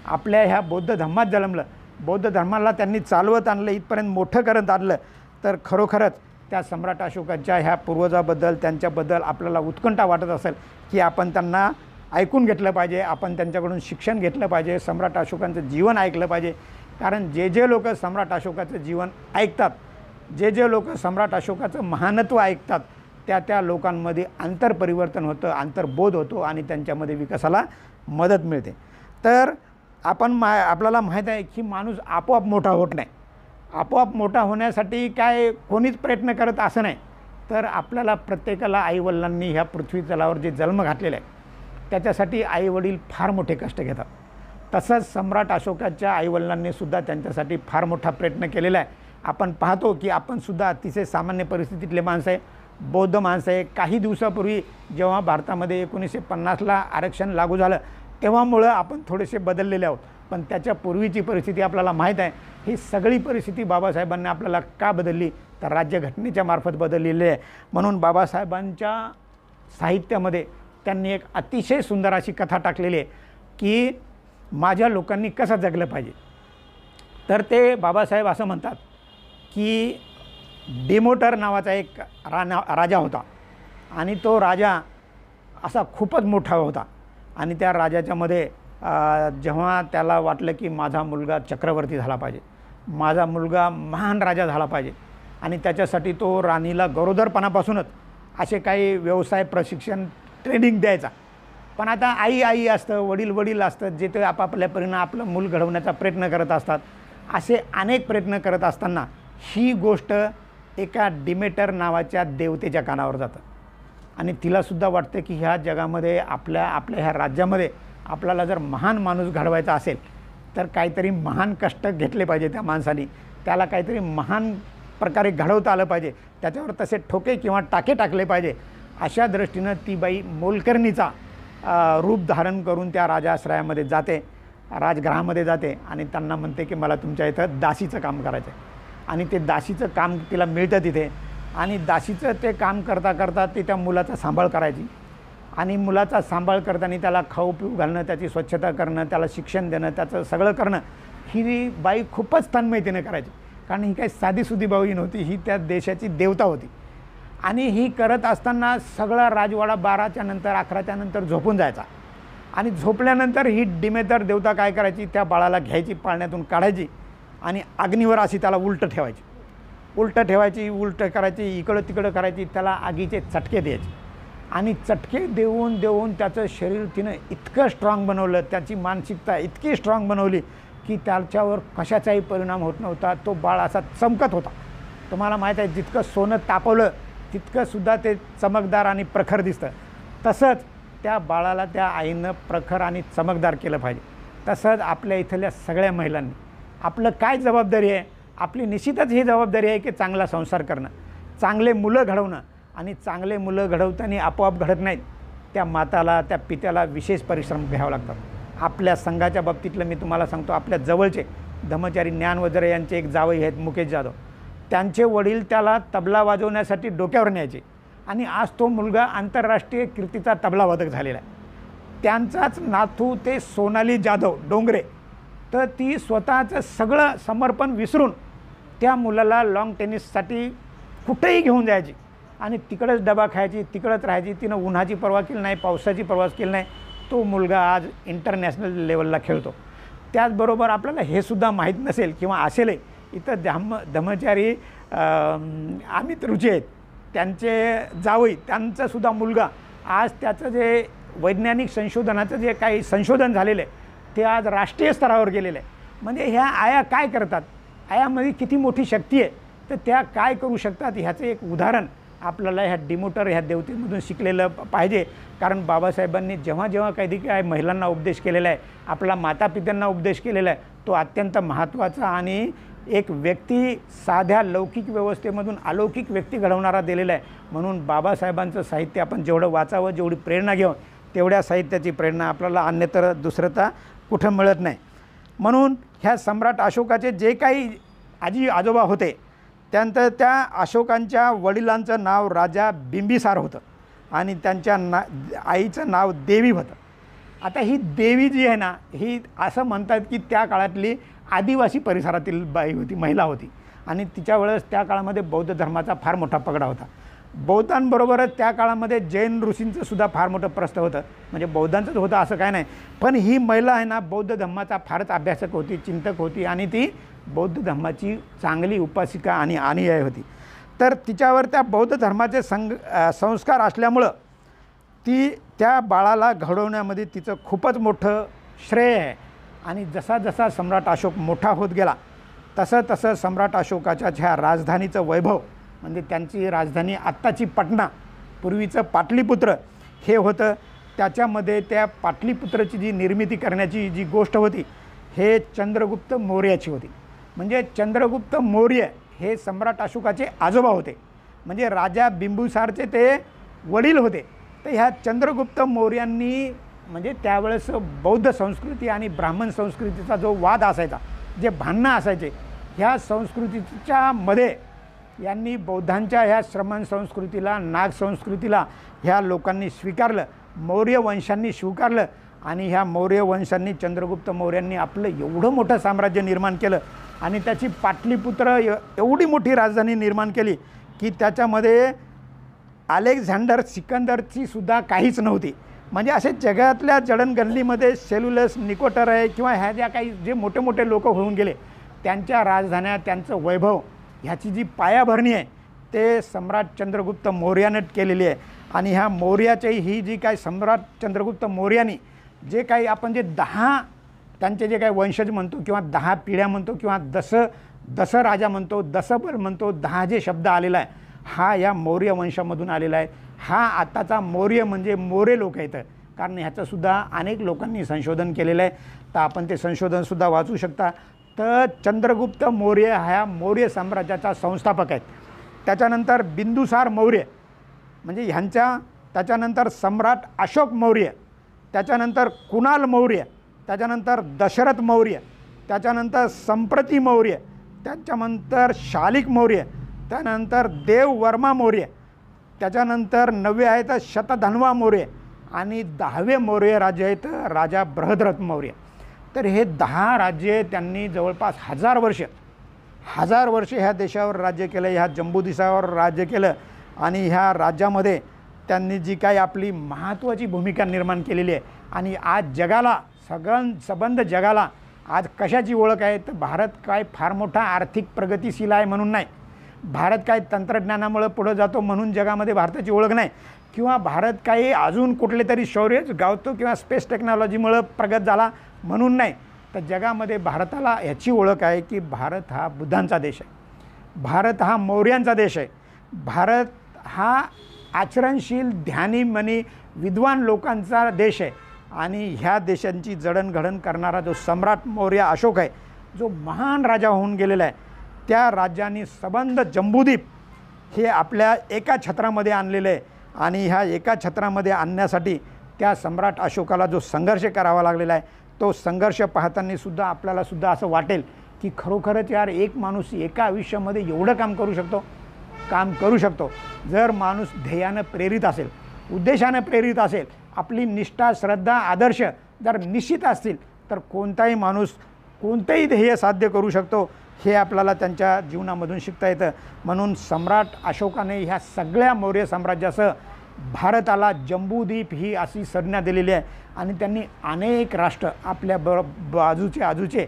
आपल्या ह्या बौद्ध धर्मात जन्मलं, बौद्ध धर्माला त्यांनी चालवत आणलं, इथपर्यंत मोठं करत आणलं. तर खरोखरच त्या सम्राट अशोकाच्या ह्या पूर्वजाबद्दल, त्यांच्याबद्दल आपल्याला उत्कंठा वाटत असेल की आपण त्यांना ऐकून घेतलं पाहिजे, आपण त्यांच्याकडून शिक्षण घेतलं पाहिजे, सम्राट अशोकांचं जीवन ऐकलं पाहिजे. कारण जे लोक सम्राट अशोकाचं जीवन ऐकतात, जे लोक सम्राट अशोकाचं महानत्व ऐकतात, त्या लोकांमध्ये आंतरपरिवर्तन होतं, आंतरबोध होतो आणि त्यांच्यामध्ये विकासाला मदत मिळते. तर आपल्याला माहीत आहे की माणूस आपोआप मोठा होत नाही. आपोआप मोठा होण्यासाठी काय कोणीच प्रयत्न करत असं नाही. तर आपल्याला प्रत्येकाला आईवडिलांनी ह्या पृथ्वी तलावर जे जन्म घातलेला आहे त्याच्यासाठी आईवडील फार मोठे कष्ट घेतात. तसंच सम्राट अशोकाच्या आईवडिलांनी सुद्धा त्यांच्यासाठी फार मोठा प्रयत्न केलेला आहे. आपण पाहतो की आपण सुद्धा अतिशय सामान्य परिस्थितीतले माणसं आहे, बौद्ध माणसं आहे. काही दिवसापूर्वी जेव्हा भारतामध्ये 1950ला आरक्षण लागू झालं तेव्हामुळं आपण थोडेसे बदललेले आहोत, पण त्याच्या पूर्वीची परिस्थिती आपल्याला माहीत आहे. ही सगळी परिस्थिती बाबासाहेबांनी आपल्याला का बदलली तर राज्यघटनेच्या मार्फत बदललेली आहे. म्हणून बाबासाहेबांच्या साहित्यामध्ये त्यांनी एक अतिशय सुंदर अशी कथा टाकलेली आहे की माझ्या लोकांनी कसं जगलं पाहिजे. तर ते बाबासाहेब असं म्हणतात की डेमोटर नावाचा एक राजा होता आणि तो राजा असा खूपच मोठा होता आणि त्या राजाच्यामध्ये जेव्हा त्याला वाटलं की माझा मुलगा चक्रवर्ती झाला पाहिजे, माझा मुलगा महान राजा झाला पाहिजे आणि त्याच्यासाठी तो राणीला गरोदरपणापासूनच असे काही व्यवसाय प्रशिक्षण ट्रेनिंग द्यायचा. पण आता आई असतं, वडील असतं, जे ते आपापल्या परीनं आपलं मूल घडवण्याचा प्रयत्न करत असतात. असे अनेक प्रयत्न करत असताना ही गोष्ट एका डिमेटर नावाच्या देवतेच्या कानावर जातं आणि तिलासुद्धा वाटतं की ह्या जगामध्ये आपल्या ह्या राज्यामध्ये आपल्याला जर महान माणूस घडवायचा असेल तर काहीतरी महान कष्ट घेतले पाहिजे त्या माणसाने, त्याला काहीतरी महान प्रकारे घडवता आलं पाहिजे, त्याच्यावर तसे ठोके किंवा टाके टाकले पाहिजे. अशा दृष्टीनं ती बाई मोलकर्णीचा रूप धारण करून त्या राजाश्रयामध्ये जाते, राजगृहामध्ये जाते आणि त्यांना म्हणते की मला तुमच्या इथं दासीचं काम करायचं आहे. आणि ते दासीचं काम तिला मिळतं तिथे आणि दासीचं ते काम करता करता ती त्या मुलाचा सांभाळ करायची आणि मुलाचा सांभाळ करताना त्याला खाऊ पिऊ घालणं, त्याची स्वच्छता करणं, त्याला शिक्षण देणं, त्याचं सगळं करणं ही बाई खूपच तन्मयतेने करायची. कारण ही काही साधीसुधी बाई नव्हती, ही त्या देशाची देवता होती. आणि ही करत असताना सगळा राजवाडा 12च्या नंतर 11च्या नंतर झोपून जायचा आणि झोपल्यानंतर ही डिमेटर देवता काय करायची, त्या बाळाला घ्यायची, पाळण्यातून काढायची आणि अग्नीवर अशी त्याला उलटं ठेवायची, उलटं करायची, इकडं तिकडं करायची, त्याला आगीचे चटके द्यायचे आणि चटके देऊन देऊन त्याचं शरीर तिनं इतकं स्ट्रॉंग बनवलं, त्याची मानसिकता इतकी स्ट्रॉंग बनवली की त्याच्यावर कशाचाही परिणाम होत नव्हता. तो बाळ असा चमकत होता. तुम्हाला माहीत आहे जितकं सोनं तापवलं तितकंसुद्धा ते चमकदार आणि प्रखर दिसतं. तसंच त्या बाळाला त्या आईनं प्रखर आणि चमकदार केलं पाहिजे. तसंच आपल्या इथल्या सगळ्या महिलांनी आपलं काय जबाबदारी आहे, आपली निश्चितच ही जबाबदारी आहे की चांगला संसार करणं, चांगले मुलं घडवणं. आणि चांगले मुलं घडवताना आपोआप घडत नाहीत, त्या माताला त्या पित्याला विशेष परिश्रम घ्यावे लागतात. आपल्या संघाच्या बाबतीतलं मी तुम्हाला सांगतो, आपल्या जवळचे धर्मचारी ज्ञान वगैरे यांचे एक जावई आहेत मुकेश जाधव, त्यांचे वडील त्याला तबला वाजवण्यासाठी डोक्यावर न्यायचे आणि आज तो मुलगा आंतरराष्ट्रीय कीर्तीचा तबलावादक झालेला आहे. त्यांचाच नातू ते सोनाली जाधव डोंगरे, तर ती स्वतःचं सगळं समर्पण विसरून त्या मुलाला लॉंग टेनिससाठी कुठेही घेऊन जायची आणि तिकडंच डबा खायची, तिकडंच राहायची. तिनं उन्हाची पर्वा केली नाही, पावसाची पर्वा केली नाही. तो मुलगा आज इंटरनॅशनल लेवलला खेळतो. त्याचबरोबर आपल्याला हे सुद्धा माहीत नसेल किंवा असेलही, इथं धर्मचारी अमित रुचे आहेत, त्यांचे जावई, त्यांचासुद्धा मुलगा आज त्याचं जे वैज्ञानिक संशोधनाचं जे काही संशोधन झालेलं आहे ते आज राष्ट्रीय स्तरावर गेलेलं आहे. म्हणजे ह्या आया काय करतात, आयामध्ये किती मोठी शक्ती आहे, तर त्या काय करू शकतात ह्याचं एक उदाहरण आपल्याला ह्या डिमोटर ह्या देवतेमधून शिकलेलं पाहिजे. कारण बाबासाहेबांनी जेव्हा जेव्हा काही महिलांना उपदेश केलेला आहे, आपल्या मातापित्यांना उपदेश केलेला आहे, तो अत्यंत महत्त्वाचा आणि एक व्यक्ती साध्या लौकिक व्यवस्थेमधून अलौकिक व्यक्ती घडवणारा दिलेला आहे. म्हणून बाबासाहेबांचं साहित्य आपण जेवढं वाचावं, जेवढी प्रेरणा घ्यावं, तेवढ्या साहित्याची प्रेरणा आपल्याला अन्यत्र दुसरता कुठं मिळत नाही. म्हणून ह्या सम्राट अशोकाचे जे काही आजी आजोबा होते, त्यानंतर त्या अशोकांच्या वडिलांचं नाव राजा बिंबिसार होतं आणि त्यांच्या आईचं नाव देवी होतं. आता ही देवी जी आहे ना, ही असं म्हणतात की त्या काळातली आदिवासी परिसरातील बाई होती, महिला होती आणि तिच्या वेळेस त्या काळामध्ये बौद्ध धर्माचा फार मोठा पगडा होता. बौद्धांबरोबरच त्या काळामध्ये जैन ऋषींचं सुद्धा फार मोठं प्रस्थ होतं, म्हणजे बौद्धांचंच होतं असं काय नाही. पण ही महिला आहे ना, बौद्ध धर्माचा फारच अभ्यासक होती, चिंतक होती आणि ती बौद्ध धर्माची चांगली उपासिका आणि अनुयायी होती. तर तिच्यावर त्या बौद्ध धर्माचे संस्कार असल्यामुळं ती त्या बाळाला घडवण्यामध्ये तिचं खूपच मोठं श्रेय आहे. आणि जसा जसा सम्राट अशोक मोठा होत गेला तसं तसं सम्राट अशोकाच्या ह्या राजधानीचं वैभव, म्हणजे त्यांची राजधानी आत्ताची पटना, पूर्वीचं पाटलीपुत्र हे होतं. त्याच्यामध्ये त्या पाटलीपुत्राची जी निर्मिती करण्याची जी गोष्ट होती हे चंद्रगुप्त मौर्याची होती. म्हणजे चंद्रगुप्त मौर्य हे सम्राट अशोकाचे आजोबा होते, म्हणजे राजा बिंबिसारचे ते वडील होते. तर ह्या चंद्रगुप्त मौर्यांनी म्हणजे त्यावेळेस बौद्ध संस्कृती आणि ब्राह्मण संस्कृतीचा जो वाद असायचा, जे भांडणं असायचे, ह्या संस्कृतीच्या मध्ये यांनी बौद्धांच्या ह्या श्रमण संस्कृतीला, नाग संस्कृतीला ह्या लोकांनी स्वीकारलं, मौर्य वंशांनी स्वीकारलं. आणि ह्या मौर्य वंशांनी चंद्रगुप्त मौर्यांनी आपलं एवढं मोठं साम्राज्य निर्माण केलं आणि त्याची पाटलीपुत्र एवढी मोठी राजधानी निर्माण केली की त्याच्यामध्ये अलेक्झांडर सिकंदरची सुद्धा काहीच नव्हती. म्हणजे असे जगातल्या जडणघडणीमध्ये सेल्युलस, निकोटर किंवा ह्या ज्या काही जे मोठे मोठे लोक होऊन गेले त्यांच्या राजधान्या, त्यांचं वैभव, ह्याची जी पायाभरणी आहे ते सम्राट चंद्रगुप्त मौर्यानं केलेली आहे. आणि ह्या मौर्याची ही जी काही सम्राट चंद्रगुप्त मौर्यानी जे काही आपण जे 10 त्यांचे जे काही वंशज म्हणतो किंवा 10 पिढ्या म्हणतो किंवा दस राजा म्हणतो, दसबल म्हणतो, 10 जे शब्द आलेला आहे हा या मौर्य वंशामधून आलेला आहे. हा आताचा मौर्य म्हणजे मोरे लोक आहेत, कारण ह्याचंसुद्धा अनेक लोकांनी संशोधन केलेलं आहे. तर आपण ते संशोधनसुद्धा वाचू शकता. तर चंद्रगुप्त मौर्य ह्या मौर्य साम्राज्याचा संस्थापक आहेत. त्याच्यानंतर बिंदुसार मौर्य म्हणजे ह्यांच्या, त्याच्यानंतर सम्राट अशोक मौर्य, त्याच्यानंतर कुणाल मौर्य, त्याच्यानंतर दशरथ मौर्य, त्याच्यानंतर संप्रती मौर्य, त्याच्यानंतर शालिक मौर्य, त्यानंतर देववर्मा मौर्य, त्याच्यानंतर 9वे आहेत शतधन्वा मौर्य आणि 10वे मौर्य राज्य आहेत राजा बृहद्रथ मौर्य. तर हे 10 राज्ये त्यांनी जवळपास 1000 वर्ष ह्या देशावर राज्य केलं, ह्या जंबूद्वीपावर राज्य केलं. आणि ह्या राज्यामध्ये त्यांनी जी काही आपली महत्त्वाची भूमिका निर्माण केलेली आहे. आणि आज जगाला सबंध जगाला आज कशाची ओळख आहे तर भारत काय फार मोठा आर्थिक प्रगतिशील आहे म्हणून नाही, भारत काय तंत्रज्ञानामुळे पुढे जातो म्हणून जगामध्ये भारताची ओळख नाही, किंवा भारत काही अजून कुठले तरी शौर्य गावतो किंवा स्पेस टेक्नॉलॉजीमुळे प्रगत झाला म्हणून नाही. तर जगामध्ये भारताला याची ओळख आहे की भारत हा बुद्धांचा देश आहे, भारत हा मौर्यांचा देश आहे, भारत हा आचरणशील, ध्यानी, मनी, विद्वान लोकांचा देश आहे. आणि ह्या देशांची जडणघडण करणारा जो सम्राट मौर्य अशोक आहे, जो महान राजा होऊन गेलेला आहे, त्या राज्याने सबंध जंबूद्वीप हे आपल्या एका छत्रामध्ये आणलेलं आहे. आणि ह्या एका छत्रामध्ये आणण्यासाठी त्या सम्राट अशोकाला जो संघर्ष करावा लागलेला आहे तो संघर्ष पाहताना सुद्धा आपल्याला सुद्धा असं वाटेल की खरोखरच यार एक माणूस एका आयुष्यामध्ये एवढं काम करू शकतो जर माणूस ध्येयानं प्रेरित असेल, उद्देशानं प्रेरित असेल, आपली निष्ठा, श्रद्धा, आदर्श जर निश्चित असतील तर कोणताही माणूस कोणतेही ध्येय साध्य करू शकतो. हे आपल्याला त्यांच्या जीवनामधून शिकता येतं. म्हणून सम्राट अशोकाने ह्या सगळ्या मौर्य साम्राज्यासह भारताला जंबूद्वीप ही अशी संज्ञा दिलेली आहे. आणि त्यांनी अनेक राष्ट्र आपल्या बाजूचे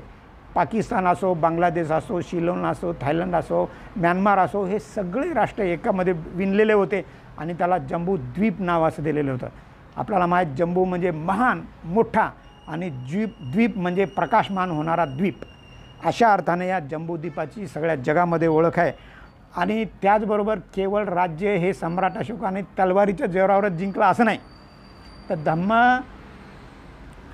पाकिस्तान असो, बांगलादेश असो, श्रीलंका असो, थायलंड असो, म्यानमार असो, हे सगळे राष्ट्र एकामध्ये विणलेले होते आणि त्याला जंबूद्वीप नाव असं दिलेलं होतं. आपल्याला माहीत जंबू म्हणजे महान, मोठा आणि द्वीप म्हणजे प्रकाशमान होणारा द्वीप. अशा अर्थाने या जंबूद्वीपाची सगळ्या जगामध्ये ओळख आहे. आणि त्याचबरोबर केवळ राज्य हे सम्राट अशोकाने तलवारीच्या जोरावरच जिंकलं असं नाही, तर धम्म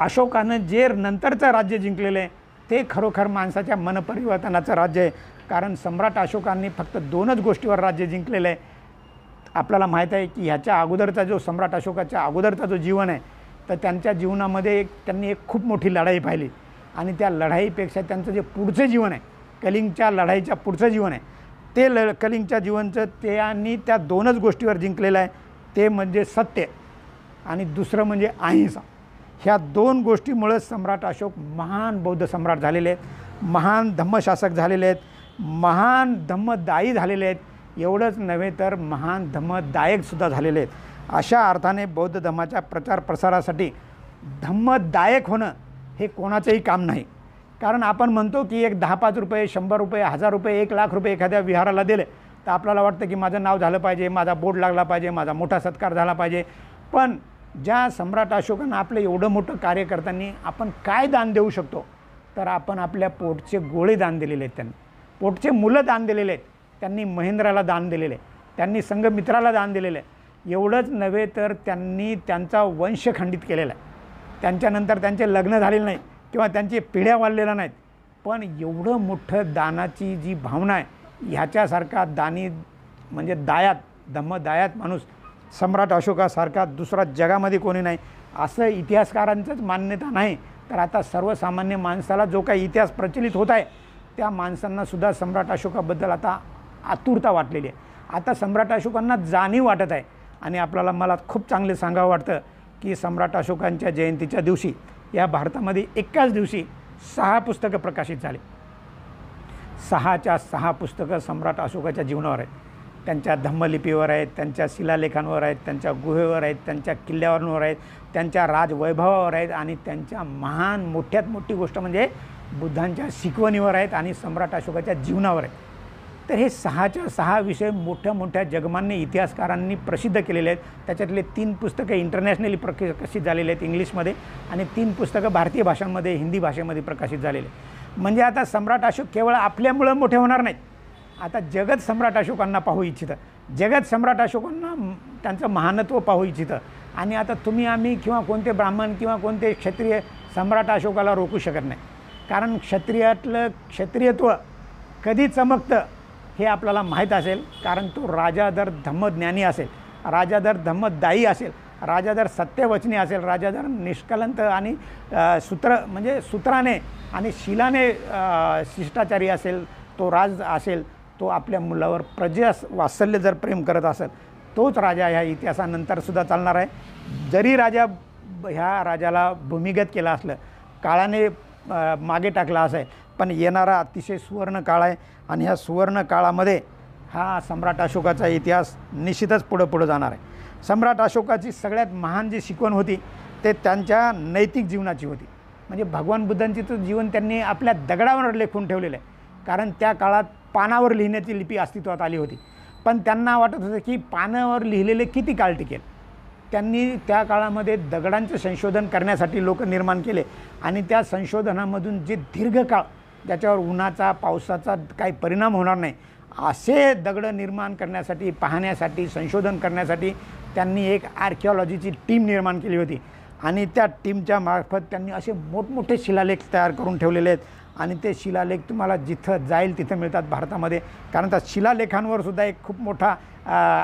अशोकानं जे नंतरचं राज्य जिंकलेलं आहे ते खरोखर माणसाच्या मनपरिवर्तनाचं राज्य आहे. कारण सम्राट अशोकांनी फक्त 2च गोष्टीवर राज्य जिंकलेलं आहे. आपल्याला माहीत आहे की ह्याच्या अगोदरचा जो सम्राट अशोकाच्या अगोदरचा जो जीवन आहे तर त्यांच्या जीवनामध्ये त्यांनी एक खूप मोठी लढाई पाहिली. आणि त्या लढाईपेक्षा त्यांचं जे पुढचं जीवन आहे, कलिंगच्या लढाईच्या पुढचं जीवन आहे, ते कलिंगच्या जीवनचं त्यांनी त्या 2च गोष्टीवर जिंकलेलं आहे. ते म्हणजे सत्य आणि दुसरं म्हणजे अहिंसा. ह्या 2 गोष्टीमुळे सम्राट अशोक महान बौद्ध सम्राट झालेले आहेत, महान धम्मशासक झालेले आहेत, महान धम्मदायी झालेले आहेत. एवढंच नव्हे तर महान धम्मदायकसुद्धा झालेले आहेत. अशा अर्थाने बौद्ध धर्माच्या प्रचार प्रसारासाठी धम्मदायक होणं हे कोणाचंही काम नाही. कारण आपण म्हणतो की एक 10-5 रुपये, 100 रुपये, 1000 रुपये, 1 लाख रुपये एखाद्या विहाराला दिले तर आपल्याला वाटतं की माझं नाव झालं पाहिजे, माझा बोर्ड लागला पाहिजे, माझा मोठा सत्कार झाला पाहिजे. पण ज्या सम्राट अशोकानं आपलं एवढं मोठं कार्य करताना आपण काय दान देऊ शकतो तर आपण आपल्या पोटचे गोळे दान दिलेले आहेत, त्यांनी पोटचे मुलं दान दिलेले आहेत, त्यांनी महेंद्राला दान दिलेले आहे, त्यांनी संघमित्राला दान दिलेलं आहे, एवढंच नव्हे तर त्यांनी त्यांचा वंश खंडित केलेला आहे. त्यांच्यानंतर त्यांचे लग्न झालेले नाही किंवा त्यांची पिढ्या वाढलेल्या नाहीत. पण एवढं मोठं दानाची जी भावना आहे, ह्याच्यासारखा दानी म्हणजे दायात धम्मदायात माणूस सम्राट अशोकासारखा दुसरा जगामध्ये कोणी नाही, असं इतिहासकारांचंच मान्यता नाही. तर आता सर्वसामान्य माणसाला जो काही इतिहास प्रचलित होत आहे, त्या माणसांनासुद्धा सम्राट अशोकाबद्दल आता आतुरता वाटलेली आहे. आता सम्राट अशोकांना जाणीव वाटत आहे. आणि मला खूप चांगले सांगावं वाटतं की सम्राट अशोकांच्या जयंतीच्या दिवशी या भारतामध्ये एकाच दिवशी 6 पुस्तकं प्रकाशित झाली. 6च्या 6 पुस्तकं सम्राट अशोकाच्या जीवनावर आहेत. त्यांच्या धम्मलिपीवर आहेत, त्यांच्या शिलालेखांवर आहेत, त्यांच्या गुहेवर आहेत, त्यांच्या किल्ल्यावर आहेत, त्यांच्या राजवैभवावर आहेत आणि त्यांच्या महान मोठ्यात मोठी गोष्ट म्हणजे बुद्धांच्या शिकवणीवर आहेत आणि सम्राट अशोकाच्या जीवनावर आहेत. तर हे 6च्या 6 विषय मोठ्या मोठ्या जगमान्य इतिहासकारांनी प्रसिद्ध केलेले आहेत. त्याच्यातले 3 पुस्तकं इंटरनॅशनली प्रकाशित झालेले आहेत इंग्लिशमध्ये आणि 3 पुस्तकं भारतीय भाषांमध्ये हिंदी भाषेमध्ये प्रकाशित झालेले. म्हणजे आता सम्राट अशोक केवळ आपल्यामुळं मोठे होणार नाहीत. आता जगत सम्राट अशोकांना पाहू इच्छितं, जगत सम्राट अशोकांना त्यांचं महानत्व पाहू इच्छितं. आणि आता तुम्ही आम्ही किंवा कोणते ब्राह्मण किंवा कोणते क्षत्रिय सम्राट अशोकाला रोखू शकत नाही. कारण क्षत्रियत्व कधी चमकतं हे आपल्याला माहीत असेल. कारण तो राजा जर धम्मज्ञानी असेल, राजा जर धम्मदायी असेल, राजा जर सत्यवचनी असेल, राजा जर निष्कलंक आणि सूत्राने आणि शिलाने शिष्टाचारी असेल, तो राज असेल, तो आपल्या मुलावर वात्सल्य जर प्रेम करत असेल, तोच राजा ह्या इतिहासानंतरसुद्धा चालणार आहे. जरी ह्या राजाला भूमिगत केलं असलं, काळाने मागे टाकला असेल, पण येणारा अतिशय सुवर्ण काळ आहे आणि ह्या सुवर्ण काळामध्ये हा सम्राट अशोकाचा इतिहास निश्चितच पुढं जाणार आहे. सम्राट अशोकाची सगळ्यात महान जी शिकवण होती ते त्यांच्या नैतिक जीवनाची होती. म्हणजे भगवान बुद्धांची तर जीवन त्यांनी आपल्या दगडावर लेखून ठेवलेलं आहे. कारण त्या काळात पानावर लिहिण्याची लिपी अस्तित्वात आली होती, पण त्यांना वाटत होतं की पानावर लिहिलेले किती काळ टिकेल. त्यांनी त्या काळामध्ये दगडांचं संशोधन करण्यासाठी लोक निर्माण केले आणि त्या संशोधनामधून जे दीर्घकाळ ज्याच्यावर उन्हाचा पावसाचा काही परिणाम होणार नाही असे दगड निर्माण करण्यासाठी, पाहण्यासाठी, संशोधन करण्यासाठी त्यांनी एक आर्किओलॉजीची टीम निर्माण केली होती. आणि त्या टीमच्या मार्फत त्यांनी असे मोठमोठे शिलालेख तयार करून ठेवलेले आहेत. आणि ते शिलालेख तुम्हाला जिथं जाईल तिथं मिळतात भारतामध्ये. कारण त्या शिलालेखांवर सुद्धा एक खूप मोठा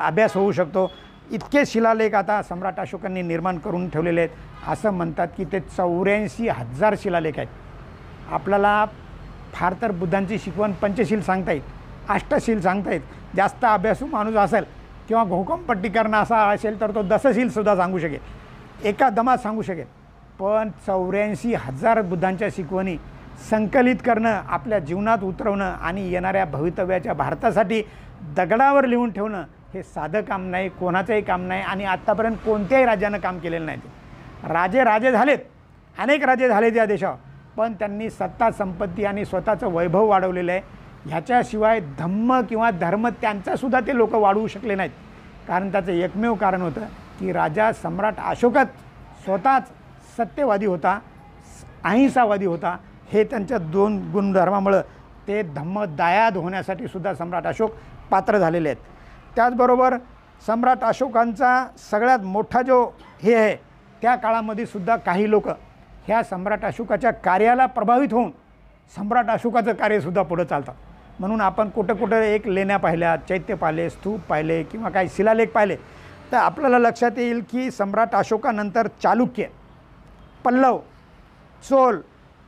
अभ्यास होऊ शकतो. इतके शिलालेख आता सम्राट अशोकांनी निर्माण करून ठेवलेले आहेत. असं म्हणतात की ते 84,000 शिलालेख आहेत. आपल्याला फार तर बुद्धांची शिकवण पंचशील सांगता येईल, अष्टशील सांगता येईल. जास्त अभ्यासू माणूस असेल किंवा घोकमपट्टी करणं असा असेल तर तो दशशीलसुद्धा सांगू शकेल, एका दमात सांगू शकेल. पण 84,000 बुद्धांच्या शिकवणी संकलित करणं, आपल्या जीवनात उतरवणं आणि येणाऱ्या भवितव्याच्या भारतासाठी दगडावर लिहून ठेवणं हे साधं काम नाही, कोणाचंही काम नाही आणि आत्तापर्यंत कोणत्याही राज्यानं काम केलेलं नाही. राजे झालेत, अनेक राजे झालेत या देशावर, पण त्यांनी सत्ता संपत्ती आणि स्वतःचं वैभव वाढवलेलं आहे. ह्याच्याशिवाय धम्म किंवा धर्म त्यांचासुद्धा ते लोक वाढवू शकले नाहीत. कारण त्याचं एकमेव कारण होतं की राजा सम्राट अशोकच स्वतःच सत्यवादी होता, अहिंसावादी होता. हे त्यांच्या 2 गुणधर्मामुळं ते धम्मदायाद होण्यासाठी सुद्धा सम्राट अशोक पात्र झालेले आहेत. त्याचबरोबर सम्राट अशोकांचा सगळ्यात मोठा जो हे आहे, त्या काळामध्ये सुद्धा काही लोक ह्या सम्राट अशोकाच्या कार्याला प्रभावित होऊन सम्राट अशोकाचं कार्यसुद्धा पुढं चालतात. म्हणून आपण कुठं एक लेण्या पाहिल्या, चैत्य पाहिले, स्तूप पाहिले किंवा काही शिलालेख पाहिले तर आपल्याला लक्षात येईल की सम्राट अशोकानंतर चालुक्य, पल्लव, चोल,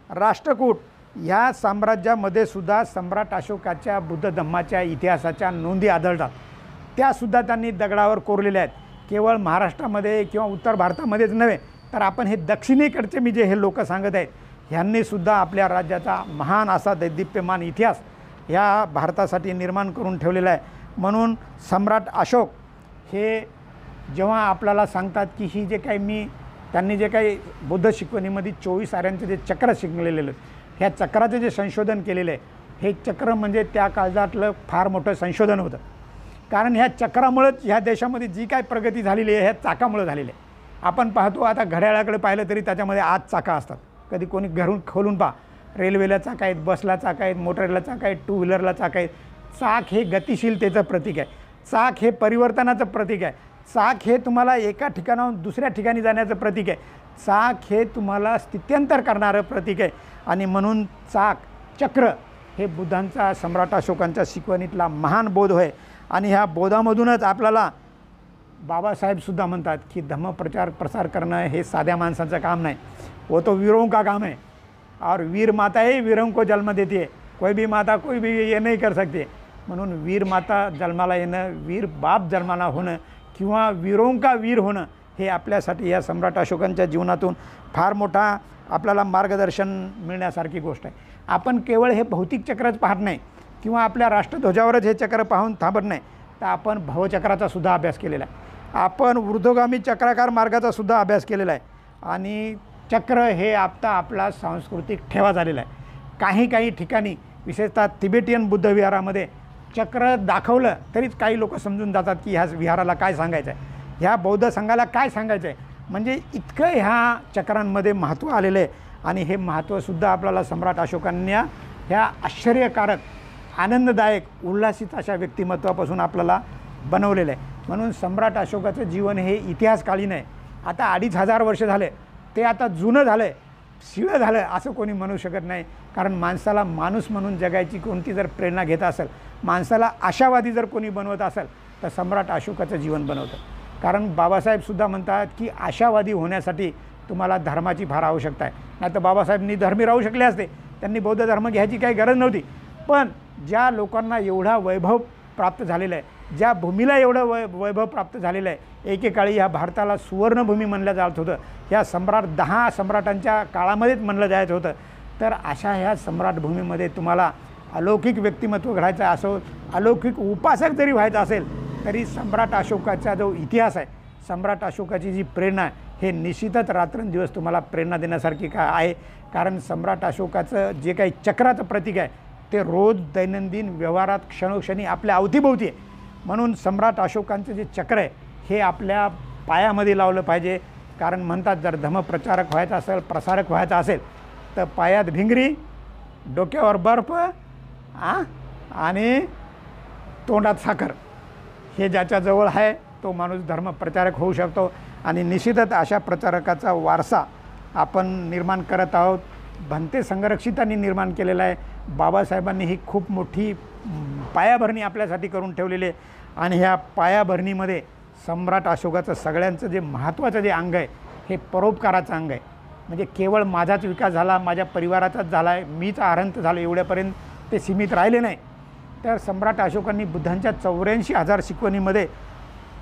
राष्ट्रकूट ह्या साम्राज्यामध्ये सुद्धा सम्राट अशोकाच्या बुद्ध धम्माच्या इतिहासाच्या नोंदी आढळतात. त्यासुद्धा त्यांनी दगडावर कोरलेल्या आहेत. केवळ महाराष्ट्रामध्ये किंवा उत्तर भारतामध्येच नव्हे तर आपण हे दक्षिणेकडचे मी जे हे लोक सांगत आहेत ह्यांनीसुद्धा आपल्या राज्याचा महान असा दैदिप्यमान इतिहास ह्या भारतासाठी निर्माण करून ठेवलेला आहे. म्हणून सम्राट अशोक हे जेव्हा आपल्याला सांगतात की ही जे काही त्यांनी जे काही बुद्ध शिकवणीमध्ये 24 आऱ्यांचे जे चक्र शिकलेले ह्या चक्राचं जे संशोधन केलेलं आहे, हे चक्र म्हणजे त्या काळातलं फार मोठं संशोधन होतं. कारण ह्या चक्रामुळंच ह्या देशामध्ये जी काय प्रगती झालेली आहे ह्या चाकामुळं झालेली आहे. आपण पाहतो आता घड्याळाकडे पाहिलं तरी त्याच्यामध्ये 8 चाका असतात. कधी कोणी घरून खोलून पहा, रेल्वेला चाका आहेत, बसला चाका आहेत, मोटरला चाका आहेत, 2 व्हीलरला चाका आहेत. चाक हे गतिशीलतेचं प्रतीक आहे, चाक हे परिवर्तनाचं प्रतीक आहे. चाक हे तुम्हाला एका ठिकाणाहून दुसऱ्या ठिकाणी जाण्याचं प्रतीक आहे. चाक हे तुम्हाला स्थित्यंतर करणारं प्रतीक आहे. आणि म्हणून चाक चक्र हे बुद्धांचा, सम्राट अशोकांच्या शिकवणीतला महान बोध होय. आणि ह्या बोधामधूनच आपल्याला बाबासाहेबसुद्धा म्हणतात की धम्मप्रचार प्रसार करणं हे साध्या माणसाचं काम नाही, वो तो वीरों का काम है. और वीर माता ही वीरों को जन्म देती है. कोई भी माता कोई भी ये नहीं कर सकते. म्हणून वीर माता जन्माला येणं, वीर बाप जन्माला होणं किंवा वीरों का वीर होणं हे आपल्यासाठी या सम्राट अशोकांच्या जीवनातून फार मोठा आपल्याला मार्गदर्शन मिळण्यासारखी गोष्ट आहे. आपण केवळ हे भौतिक चक्रच पाहत नाही किंवा आपल्या राष्ट्रध्वजावरच हे चक्र पाहून थांबत नाही, तर आपण भवचक्राचा सुद्धा अभ्यास केलेला आहे. आपण ऊर्ध्वगामी चक्राकार मार्गाचा सुद्धा अभ्यास केलेला आहे. आणि चक्र हे आता आपला सांस्कृतिक ठेवा झालेला आहे. काही ठिकाणी विशेषतः तिबेटियन बुद्ध विहारामध्ये चक्र दाखवलं तरीच काही लोक समजून जातात की ह्या विहाराला काय सांगायचं आहे, ह्या बौद्ध संघाला काय सांगायचं आहे. म्हणजे इतकं ह्या चक्रांमध्ये महत्त्व आलेलं आहे. आणि हे महत्त्वसुद्धा आपल्याला सम्राट अशोकांनी ह्या आश्चर्यकारक, आनंददायक, उल्हासित अशा व्यक्तिमत्वापासून आपल्याला बनवलेलं आहे. म्हणून सम्राट अशोकाचं जीवन हे इतिहासकालीन आहे. आता 2500 वर्ष झाले, ते आता जुनं झालं आहे, शिळं झालं असं कोणी म्हणू शकत नाही. कारण माणसाला माणूस म्हणून जगायची कोणती जर प्रेरणा घेत असेल, माणसाला आशावादी जर कोणी बनवत असेल, तर सम्राट अशोकाचं जीवन बनवतं. कारण बाबासाहेबसुद्धा म्हणतात की आशावादी होण्यासाठी तुम्हाला धर्माची फार आवश्यकता आहे. नाही तर बाबासाहेबांनी धर्मी राहू शकले असते, त्यांनी बौद्ध धर्म घ्यायची काही गरज नव्हती. पण ज्या लोकांना एवढा वैभव प्राप्त झालेला आहे, ज्या भूमीला एवढं वैभव प्राप्त झालेलं आहे, एकेकाळी ह्या भारताला सुवर्णभूमी म्हणलं जात होतं, ह्या 10 सम्राटांच्या काळामध्येच म्हणलं जायचं होतं. तर अशा ह्या सम्राटभूमीमध्ये तुम्हाला अलौकिक व्यक्तिमत्व घडायचं असो, अलौकिक उपासक जरी व्हायचं असेल, तरी सम्राट अशोकाचा जो इतिहास आहे, सम्राट अशोकाची जी प्रेरणा आहे, हे निश्चितच रात्रंदिवस तुम्हाला प्रेरणा देण्यासारखी आहे. कारण सम्राट अशोकाचं जे काही चक्राचं प्रतीक आहे, ते रोज दैनंदिन व्यवहारात क्षणोक्षणी आपल्या अवतीभोवती आहे. म्हणून सम्राट अशोकांचं जे चक्र आहे हे आपल्या पायामध्ये लावलं पाहिजे. कारण म्हणतात जर धम्मप्रचारक व्हायचा असेल, प्रसारक व्हायचा असेल, तर पायात भिंगरी, डोक्यावर बर्फ आणि तोंडात साखर, हे ज्याच्याजवळ आहे तो माणूस धर्मप्रचारक होऊ शकतो. आणि निश्चितच अशा प्रचारकाचा वारसा आपण निर्माण करत आहोत. भंते संरक्षितांनी निर्माण केलेला आहे. बाबासाहेबांनी ही खूप मोठी पायाभरणी आपल्यासाठी करून ठेवलेली आहे. आणि ह्या पायाभरणीमध्ये सम्राट अशोकाचं सगळ्यांचं जे महत्त्वाचं जे अंग आहे, हे परोपकाराचं अंग आहे. म्हणजे केवळ माझाच विकास झाला, माझ्या परिवाराचाच झाला आहे, मीच आरंत झालो एवढ्यापर्यंत ते सीमित राहिले नाही. तर सम्राट अशोकांनी बुद्धांच्या 84,000 शिकवणीमध्ये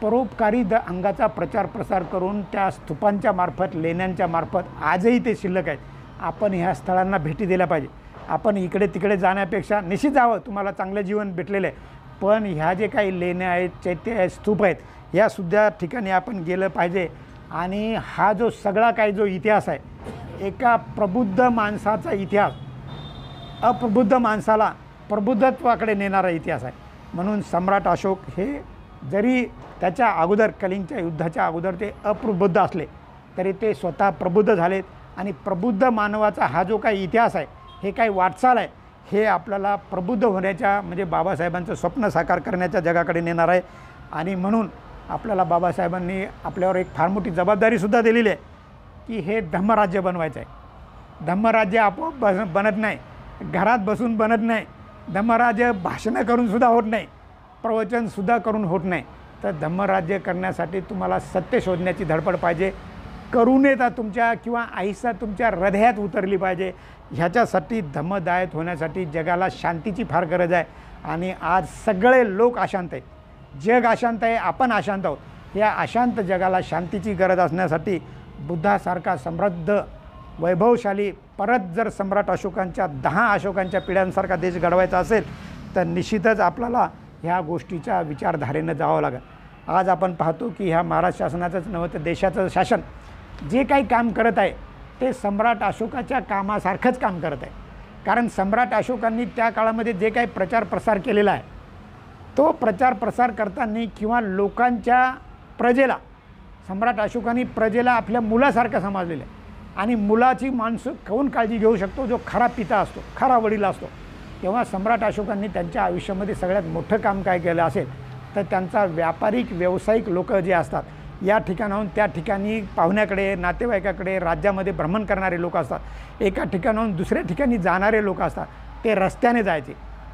परोपकारी अंगाचा प्रचार प्रसार करून त्या स्तूपांच्या मार्फत, लेण्यांच्या मार्फत आजही ते शिल्लक आहेत. आपण ह्या स्थळांना भेटी दिल्या पाहिजे. आपण इकडे तिकडे जाण्यापेक्षा निश्चित जावं, तुम्हाला चांगलं जीवन भेटलेलं आहे. पण ह्या जे काही लेण्या आहेत, चैत्य आहेत, स्तूप आहेत, ह्यासुद्धा ठिकाणी आपण गेलं पाहिजे. आणि हा जो सगळा काही जो इतिहास आहे, एका प्रबुद्ध माणसाचा इतिहास, अप्रबुद्ध माणसाला प्रबुद्धत्वाकडे नेणारा इतिहास आहे. म्हणून सम्राट अशोक हे जरी त्याच्या अगोदर, कलिंगच्या युद्धाच्या अगोदर ते अप्रबुद्ध असले, तरी ते स्वतः प्रबुद्ध झालेत. आणि प्रबुद्ध मानवाचा हा जो काही इतिहास आहे, हे काही वाटचाल आहे, हे आपल्याला प्रबुद्ध होण्याच्या, म्हणजे बाबासाहेबांचं स्वप्न साकार करण्याच्या जगाकडे नेणार आहे. आणि म्हणून आपल्याला बाबासाहेबांनी आपल्यावर एक फार मोठी जबाबदारीसुद्धा दिलेली आहे की हे धम्मराज्य बनवायचं आहे. धम्मराज्य आपोआप बनत नाही, घरात बसून बनत नाही. धम्मराज्य भाषणं करूनसुद्धा होत नाही, प्रवचनसुद्धा करून होत नाही. तर धम्मराज्य करण्यासाठी तुम्हाला सत्य शोधण्याची धडपड पाहिजे. करुणेता तुमच्या किंवा आहिस्ता तुमच्या हृदयात उतरली पाहिजे. ह्याच्यासाठी धम्मदायक होण्यासाठी जगाला शांतीची फार गरज आहे. आणि आज सगळे लोक अशांत आहेत, जग अशांत आहे, आपण अशांत आहोत. या अशांत जगाला शांतीची गरज असण्यासाठी बुद्धासारखा समृद्ध, वैभवशाली, परत जर सम्राट अशोकांच्या 10 अशोकांच्या पिढ्यांसारखा देश घडवायचा असेल, तर निश्चितच आपल्याला ह्या गोष्टीच्या विचारधारेनं जावं लागेल. आज आपण पाहतो की ह्या महाराष्ट्र शासनाचंच नव्हे तर देशाचं शासन जे काही काम करत आहे, ते सम्राट अशोकाच्या कामासारखंच काम करत आहे. कारण सम्राट अशोकांनी त्या काळामध्ये जे काही प्रचार प्रसार केलेला आहे, तो प्रचार प्रसार करताना किंवा लोकांच्या प्रजेला, सम्राट अशोकांनी प्रजेला आपल्या मुलासारखं समजलेलं आहे. आणि मुलाची माणसं कोण काळजी घेऊ शकतो? जो खरा पिता असतो, खरा वडील असतो. तेव्हा सम्राट अशोकांनी त्यांच्या आयुष्यामध्ये सगळ्यात मोठं काम काय केलं असेल, तर त्यांचा व्यापारिक व्यावसायिक लोक जे असतात, या ठिकाणाहून त्या ठिकाणी पाहुण्याकडे, नातेवाईकाकडे, राज्यामध्ये भ्रमण करणारे लोक असतात, एका ठिकाणाहून दुसऱ्या ठिकाणी जाणारे लोक असतात, ते रस्त्याने जायचे.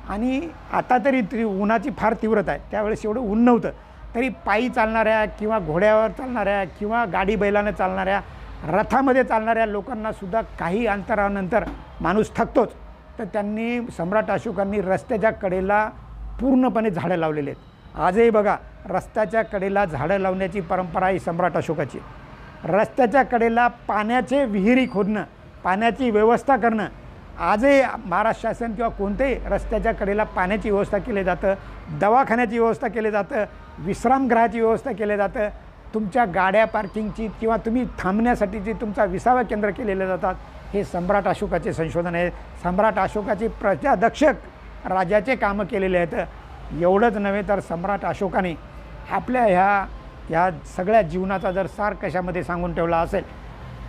आणि आता तरी उन्हाची फार तीव्रता आहे, त्यावेळेस एवढं ऊन नव्हतं, तरी पायी चालणाऱ्या किंवा घोड्यावर चालणाऱ्या किंवा गाडी बैलाने चालणाऱ्या, रथामध्ये चालणाऱ्या लोकांनासुद्धा काही अंतरानंतर माणूस थकतोच. तर त्यांनी सम्राट अशोकांनी रस्त्याच्या कडेला पूर्णपणे झाडं लावलेले आहेत. आजही बघा, रस्त्याच्या कडेला झाडं लावण्याची परंपरा ही सम्राट अशोकाची. रस्त्याच्या कडेला पाण्याचे विहिरी खोदणं, पाण्याची व्यवस्था करणं, आजही महाराष्ट्र शासन किंवा कोणत्याही रस्त्याच्या कडेला पाण्याची व्यवस्था केली जातं, दवाखान्याची व्यवस्था केली जातं, विश्रामगृहाची व्यवस्था केली जातं, तुमच्या गाड्या पार्किंगची किंवा तुम्ही थांबण्यासाठीची तुमचा विसावा केंद्र केलेले जातात. हे सम्राट अशोकाचे संशोधन आहे. सम्राट अशोकाचे प्रजादक्षक राजाचे कामं केलेले आहेत. एवढंच नव्हे तर सम्राट अशोकाने आपल्या ह्या सगळ्या जीवनाचा जर सार कशामध्ये सांगून ठेवला असेल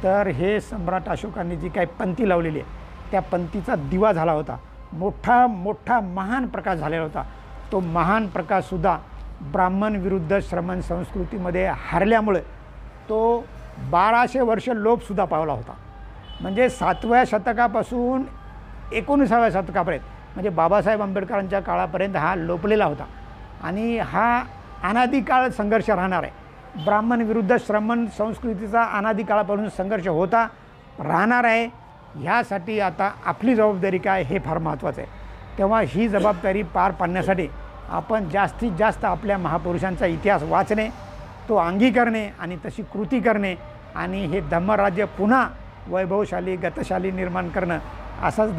तर हे सम्राट अशोकांनी जी काही पंथी लावलेली आहे त्या पंथीचा दिवा झाला होता. मोठा महान प्रकाश झालेला होता. तो महान प्रकाशसुद्धा ब्राह्मण विरुद्ध श्रमण संस्कृतीमध्ये हारल्यामुळे तो 1200 वर्ष लोपसुद्धा पावला होता. म्हणजे 7व्या शतकापासून 19व्या शतकापर्यंत, म्हणजे बाबासाहेब आंबेडकरांच्या काळापर्यंत हा लोपलेला होता. आणि हा अनादिकाळ संघर्ष राहणार आहे. ब्राह्मण विरुद्ध श्रमण संस्कृतीचा अनादिकाळापासून संघर्ष होता, राहणार आहे. ह्यासाठी आता आपली जबाबदारी काय हे फार महत्त्वाचं आहे. तेव्हा ही जबाबदारी पार पाडण्यासाठी आपण जास्तीत जास्त आपल्या महापुरुषांचा इतिहास वाचणे, तो अंगीकारणे आणि तशी कृती करणे आणि हे धम्मराज्य पुन्हा वैभवशाली गतशाली निर्माण करणं, असाच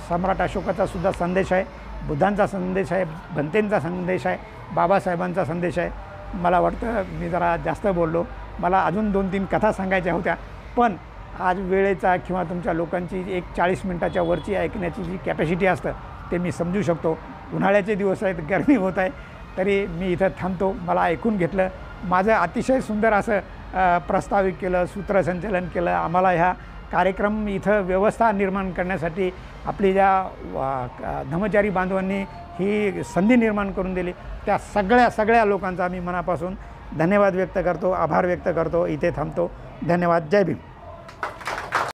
सम्राट अशोकाचा सुद्धा संदेश आहे, बुद्धांचा संदेश आहे, भंतेंचा संदेश आहे, बाबासाहेबांचा संदेश आहे. मला वाटतं मी जरा जास्त बोललो. मला अजून 2-3 कथा सांगायच्या होत्या, पण आज वेळेचा किंवा तुमच्या लोकांची एक 40 मिनटाच्या वरची ऐकण्याची जी कॅपॅसिटी असतं ते मी समजू शकतो. उन्हाळ्याचे दिवस आहेत, गरमी होत आहे, तरी मी इथं थांबतो. मला ऐकून घेतलं, माझं अतिशय सुंदर असं प्रस्तावित केलं, सूत्रसंचलन केलं. आम्हाला ह्या कार्यक्रम इथं व्यवस्था निर्माण करण्यासाठी आपली ज्या धर्मचारी बांधवांनी ही संधी निर्माण करून दिली त्या सगळ्या लोकांचा मी मनापासून धन्यवाद व्यक्त करतो, आभार व्यक्त करतो. इथे थांबतो. धन्यवाद. जय भीम.